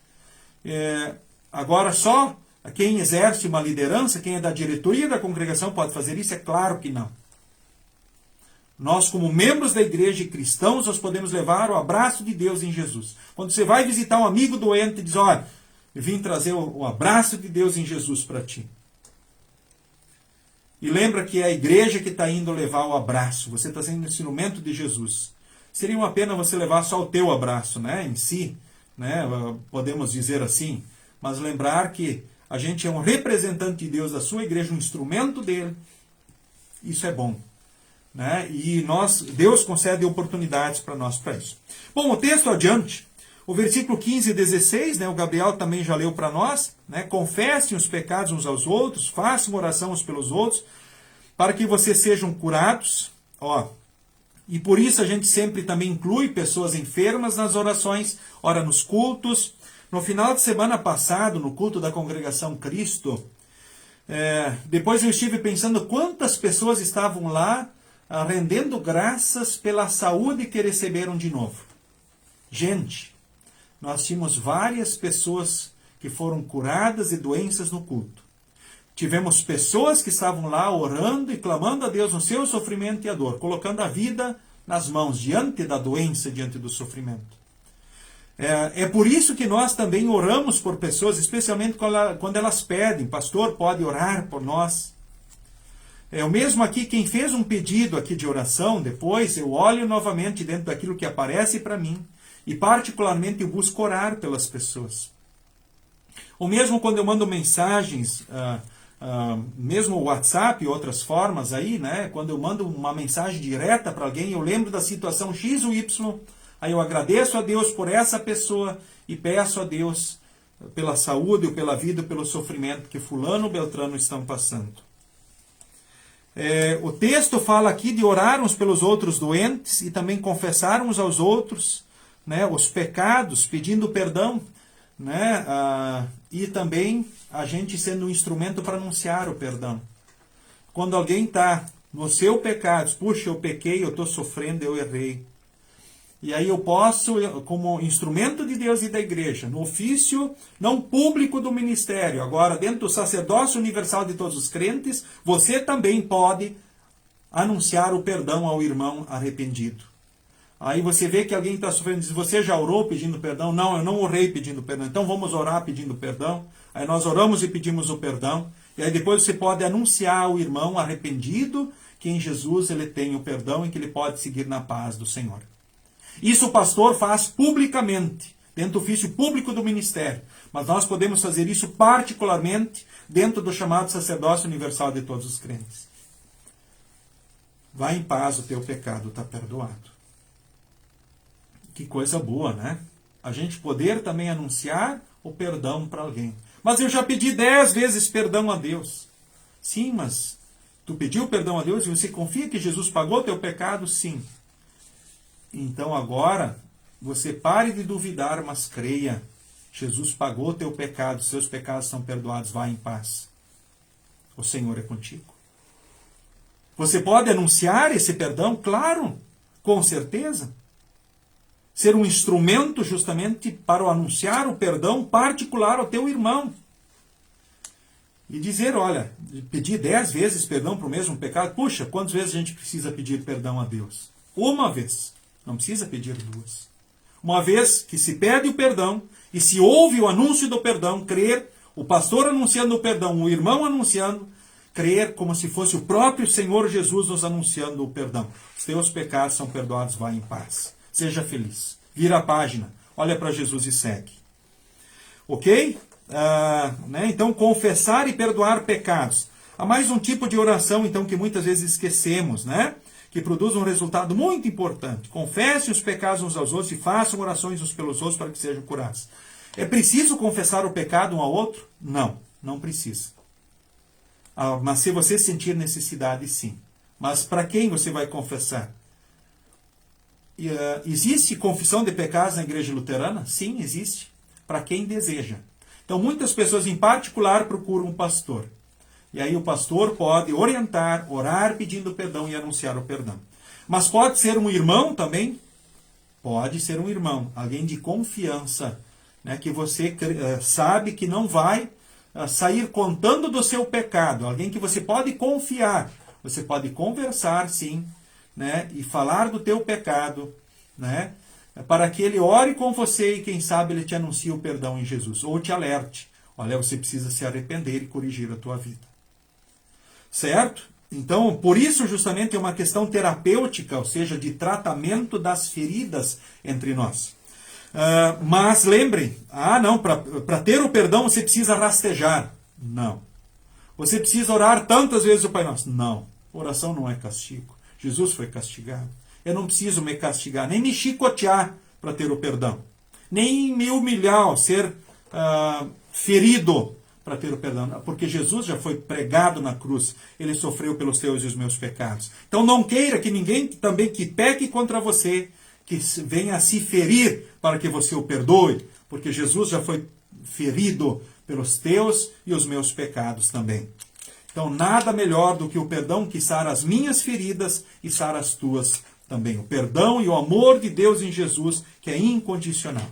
Agora só quem exerce uma liderança, quem é da diretoria da congregação pode fazer isso? É claro que não. Nós, como membros da igreja e cristãos, nós podemos levar o abraço de Deus em Jesus. Quando você vai visitar um amigo doente, diz, olha, eu vim trazer o abraço de Deus em Jesus para ti. E lembra que é a igreja que está indo levar o abraço. Você está sendo instrumento de Jesus. Seria uma pena você levar só o teu abraço, né, em si, né, podemos dizer assim. Mas lembrar que a gente é um representante de Deus da sua igreja, um instrumento dele. Isso é bom. Né? E Deus concede oportunidades para nós para isso. Bom, o texto adiante, o versículo 15 e 16, né, o Gabriel também já leu para nós, né, confessem os pecados uns aos outros, façam oração uns pelos outros, para que vocês sejam curados. E por isso a gente sempre também inclui pessoas enfermas nas orações, ora nos cultos. No final de semana passado, no culto da Congregação Cristo, depois eu estive pensando quantas pessoas estavam lá rendendo graças pela saúde que receberam de novo. Gente, nós tínhamos várias pessoas que foram curadas de doenças no culto. Tivemos pessoas que estavam lá orando e clamando a Deus no seu sofrimento e a dor, colocando a vida nas mãos, diante da doença, diante do sofrimento. É por isso que nós também oramos por pessoas, especialmente quando elas pedem, pastor, pode orar por nós? O mesmo aqui, quem fez um pedido aqui de oração, depois eu olho novamente dentro daquilo que aparece para mim, e particularmente eu busco orar pelas pessoas. Ou mesmo quando eu mando mensagens, mesmo o WhatsApp e outras formas aí, né? Quando eu mando uma mensagem direta para alguém, eu lembro da situação X ou Y, aí eu agradeço a Deus por essa pessoa e peço a Deus pela saúde, ou pela vida, ou pelo sofrimento que fulano ou beltrano estão passando. O texto fala aqui de orar uns pelos outros doentes e também confessar uns aos outros, né, os pecados, pedindo perdão, né, e também a gente sendo um instrumento para anunciar o perdão. Quando alguém está no seu pecado, puxa, eu pequei, eu estou sofrendo, eu errei. E aí eu posso, como instrumento de Deus e da igreja, no ofício não público do ministério, agora dentro do sacerdócio universal de todos os crentes, você também pode anunciar o perdão ao irmão arrependido. Aí você vê que alguém está sofrendo, diz, você já orou pedindo perdão? Não, eu não orei pedindo perdão. Então vamos orar pedindo perdão. Aí nós oramos e pedimos o perdão. E aí depois você pode anunciar ao irmão arrependido que em Jesus ele tem o perdão e que ele pode seguir na paz do Senhor. Isso o pastor faz publicamente, dentro do ofício público do ministério. Mas nós podemos fazer isso particularmente dentro do chamado sacerdócio universal de todos os crentes. Vá em paz, o teu pecado está perdoado. Que coisa boa, né? A gente poder também anunciar o perdão para alguém. Mas eu já pedi 10 vezes perdão a Deus. Sim, mas tu pediu perdão a Deus e você confia que Jesus pagou teu pecado? Sim. Então agora, você pare de duvidar, mas creia. Jesus pagou o teu pecado, seus pecados são perdoados, vá em paz. O Senhor é contigo. Você pode anunciar esse perdão? Claro, com certeza. Ser um instrumento justamente para anunciar o perdão particular ao teu irmão. E dizer, olha, pedir 10 vezes perdão para o mesmo pecado. Puxa, quantas vezes a gente precisa pedir perdão a Deus? Uma vez. Não precisa pedir 2. Uma vez que se pede o perdão, e se ouve o anúncio do perdão, crer, o pastor anunciando o perdão, o irmão anunciando, crer como se fosse o próprio Senhor Jesus nos anunciando o perdão. Os teus pecados são perdoados, vá em paz. Seja feliz. Vira a página, olha para Jesus e segue. Ok? Então, confessar e perdoar pecados. Há mais um tipo de oração, então, que muitas vezes esquecemos, né? Que produz um resultado muito importante. Confessem os pecados uns aos outros e façam orações uns pelos outros para que sejam curados. É preciso confessar o pecado um ao outro? Não, não precisa. Mas se você sentir necessidade, sim. Mas para quem você vai confessar? Existe confissão de pecados na igreja luterana? Sim, existe. Para quem deseja. Então, muitas pessoas, em particular, procuram um pastor. E aí o pastor pode orientar, orar pedindo perdão e anunciar o perdão. Mas pode ser um irmão também? Pode ser um irmão, alguém de confiança, né, que você sabe que não vai sair contando do seu pecado. Alguém que você pode confiar. Você pode conversar, sim, né, e falar do teu pecado, né, para que ele ore com você e quem sabe ele te anuncie o perdão em Jesus. Ou te alerte. Olha, você precisa se arrepender e corrigir a tua vida. Certo? Então, por isso justamente é uma questão terapêutica, ou seja, de tratamento das feridas entre nós. Mas lembrem, não, para ter o perdão você precisa rastejar. Não. Você precisa orar tantas vezes o Pai Nosso. Não. Oração não é castigo. Jesus foi castigado. Eu não preciso me castigar, nem me chicotear para ter o perdão. Nem me humilhar, ser ferido para ter o perdão. Porque Jesus já foi pregado na cruz. Ele sofreu pelos teus e os meus pecados. Então não queira que ninguém também que peque contra você, que venha a se ferir para que você o perdoe. Porque Jesus já foi ferido pelos teus e os meus pecados também. Então nada melhor do que o perdão que sara as minhas feridas e sara as tuas também. O perdão e o amor de Deus em Jesus, que é incondicional.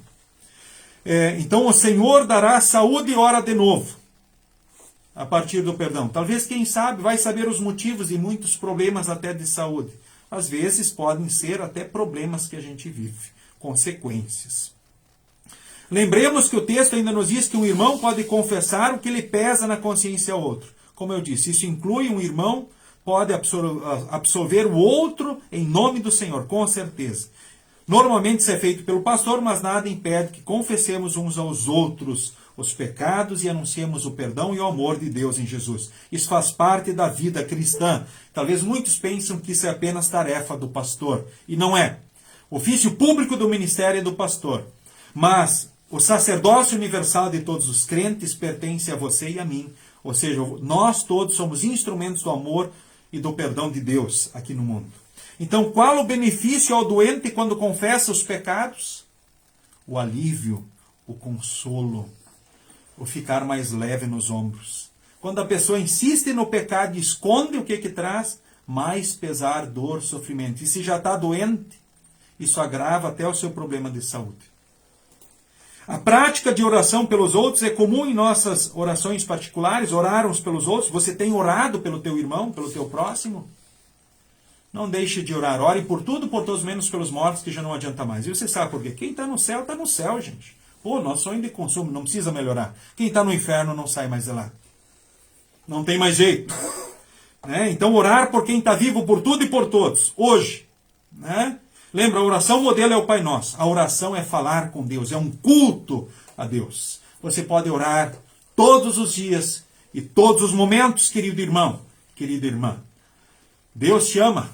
Então o Senhor dará saúde e ora de novo. A partir do perdão. Talvez, quem sabe, vai saber os motivos de muitos problemas até de saúde. Às vezes podem ser até problemas que a gente vive. Consequências. Lembremos que o texto ainda nos diz que um irmão pode confessar o que lhe pesa na consciência ao outro. Como eu disse, isso inclui um irmão pode absolver o outro em nome do Senhor, com certeza. Normalmente isso é feito pelo pastor, mas nada impede que confessemos uns aos outros os pecados e anunciemos o perdão e o amor de Deus em Jesus. Isso faz parte da vida cristã. Talvez muitos pensam que isso é apenas tarefa do pastor. E não é. O ofício público do ministério é do pastor. Mas o sacerdócio universal de todos os crentes pertence a você e a mim. Ou seja, nós todos somos instrumentos do amor e do perdão de Deus aqui no mundo. Então, qual o benefício ao doente quando confessa os pecados? O alívio, o consolo, o ficar mais leve nos ombros. Quando a pessoa insiste no pecado e esconde o que traz, mais pesar, dor, sofrimento. E se já está doente, isso agrava até o seu problema de saúde. A prática de oração pelos outros é comum em nossas orações particulares, orar uns pelos outros. Você tem orado pelo teu irmão, pelo teu próximo? Não deixe de orar. Ore por tudo, por todos, menos pelos mortos, que já não adianta mais. E você sabe por quê? Quem está no céu, gente. Pô, nosso sonho de consumo, não precisa melhorar. Quem está no inferno não sai mais de lá. Não tem mais jeito. Né? Então, orar por quem está vivo, por tudo e por todos. Hoje. Né? Lembra, a oração modelo é o Pai Nosso. A oração é falar com Deus, é um culto a Deus. Você pode orar todos os dias e todos os momentos, querido irmão, querida irmã. Deus te ama.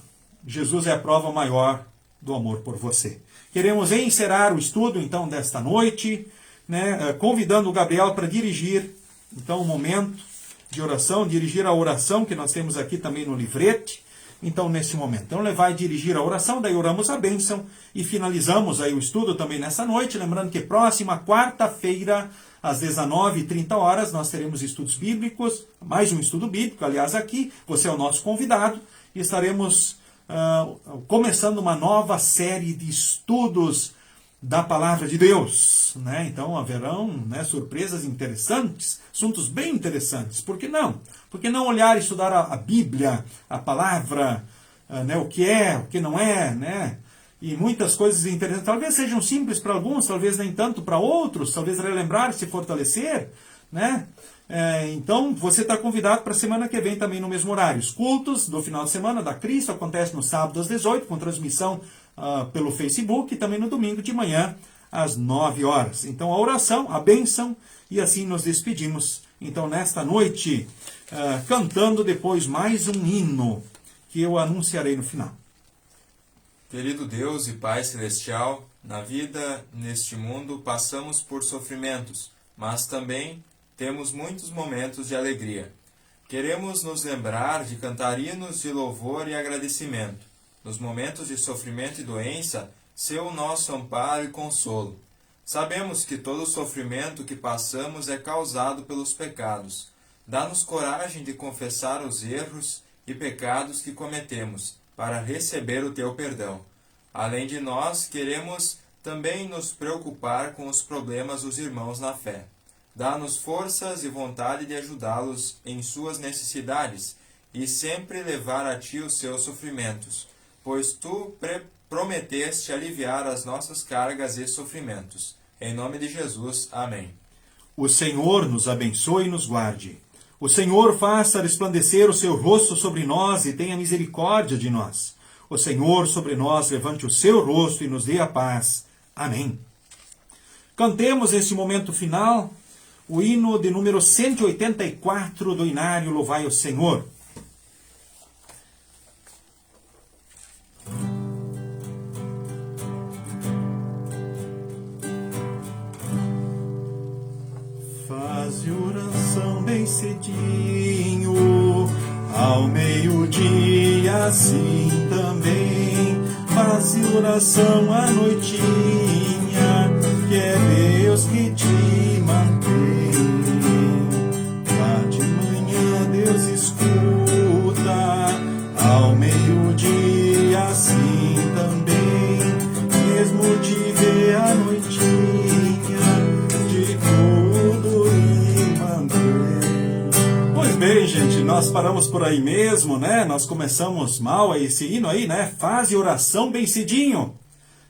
Jesus é a prova maior do amor por você. Queremos encerrar o estudo, então, desta noite, né, convidando o Gabriel para dirigir, então, um momento de oração, dirigir a oração que nós temos aqui também no livrete, então, nesse momento. Então, ele vai dirigir a oração, daí oramos a bênção e finalizamos aí o estudo também nessa noite. Lembrando que próxima quarta-feira, às 19h30, nós teremos estudos bíblicos, mais um estudo bíblico, aliás, aqui, você é o nosso convidado, e estaremos começando uma nova série de estudos da Palavra de Deus, né? Então haverão, né, surpresas interessantes, assuntos bem interessantes. Por que não? Por que não olhar e estudar a Bíblia, a Palavra, né, o que é, o que não é, né? E muitas coisas interessantes. Talvez sejam simples para alguns, talvez nem tanto para outros, talvez relembrar, se fortalecer, né? Então, você está convidado para a semana que vem também no mesmo horário. Os cultos do final de semana da Cristo acontecem no sábado às 18h, com transmissão pelo Facebook, e também no domingo de manhã às 9h. Então, a oração, a bênção, e assim nos despedimos. Então, nesta noite, cantando depois mais um hino que eu anunciarei no final. Querido Deus e Pai Celestial, na vida, neste mundo, passamos por sofrimentos, mas também temos muitos momentos de alegria. Queremos nos lembrar de cantar hinos de louvor e agradecimento. Nos momentos de sofrimento e doença, ser o nosso amparo e consolo. Sabemos que todo sofrimento que passamos é causado pelos pecados. Dá-nos coragem de confessar os erros e pecados que cometemos, para receber o Teu perdão. Além de nós, queremos também nos preocupar com os problemas dos irmãos na fé. Dá-nos forças e vontade de ajudá-los em suas necessidades e sempre levar a Ti os seus sofrimentos, pois Tu prometeste aliviar as nossas cargas e sofrimentos. Em nome de Jesus. Amém. O Senhor nos abençoe e nos guarde. O Senhor faça resplandecer o seu rosto sobre nós e tenha misericórdia de nós. O Senhor sobre nós levante o seu rosto e nos dê a paz. Amém. Cantemos nesse momento final o hino de número 184 do Inário Louvai o Senhor. Faze oração bem cedinho, ao meio-dia assim também. Faze oração à noitinha, que é Deus que te mantém. Lá de manhã Deus escuta, ao meio-dia assim também. Mesmo te vê à noitinha, de tudo e mantém. Pois bem, gente, nós paramos por aí mesmo, né? Nós começamos mal esse hino aí, né? Faze oração bem cedinho.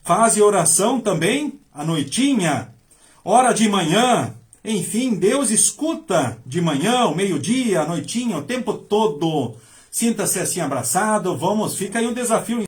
Faze oração também à noitinha. Hora de manhã. Enfim, Deus escuta de manhã, ao meio-dia, à noitinha, o tempo todo. Sinta-se assim abraçado. Vamos, fica aí o desafio.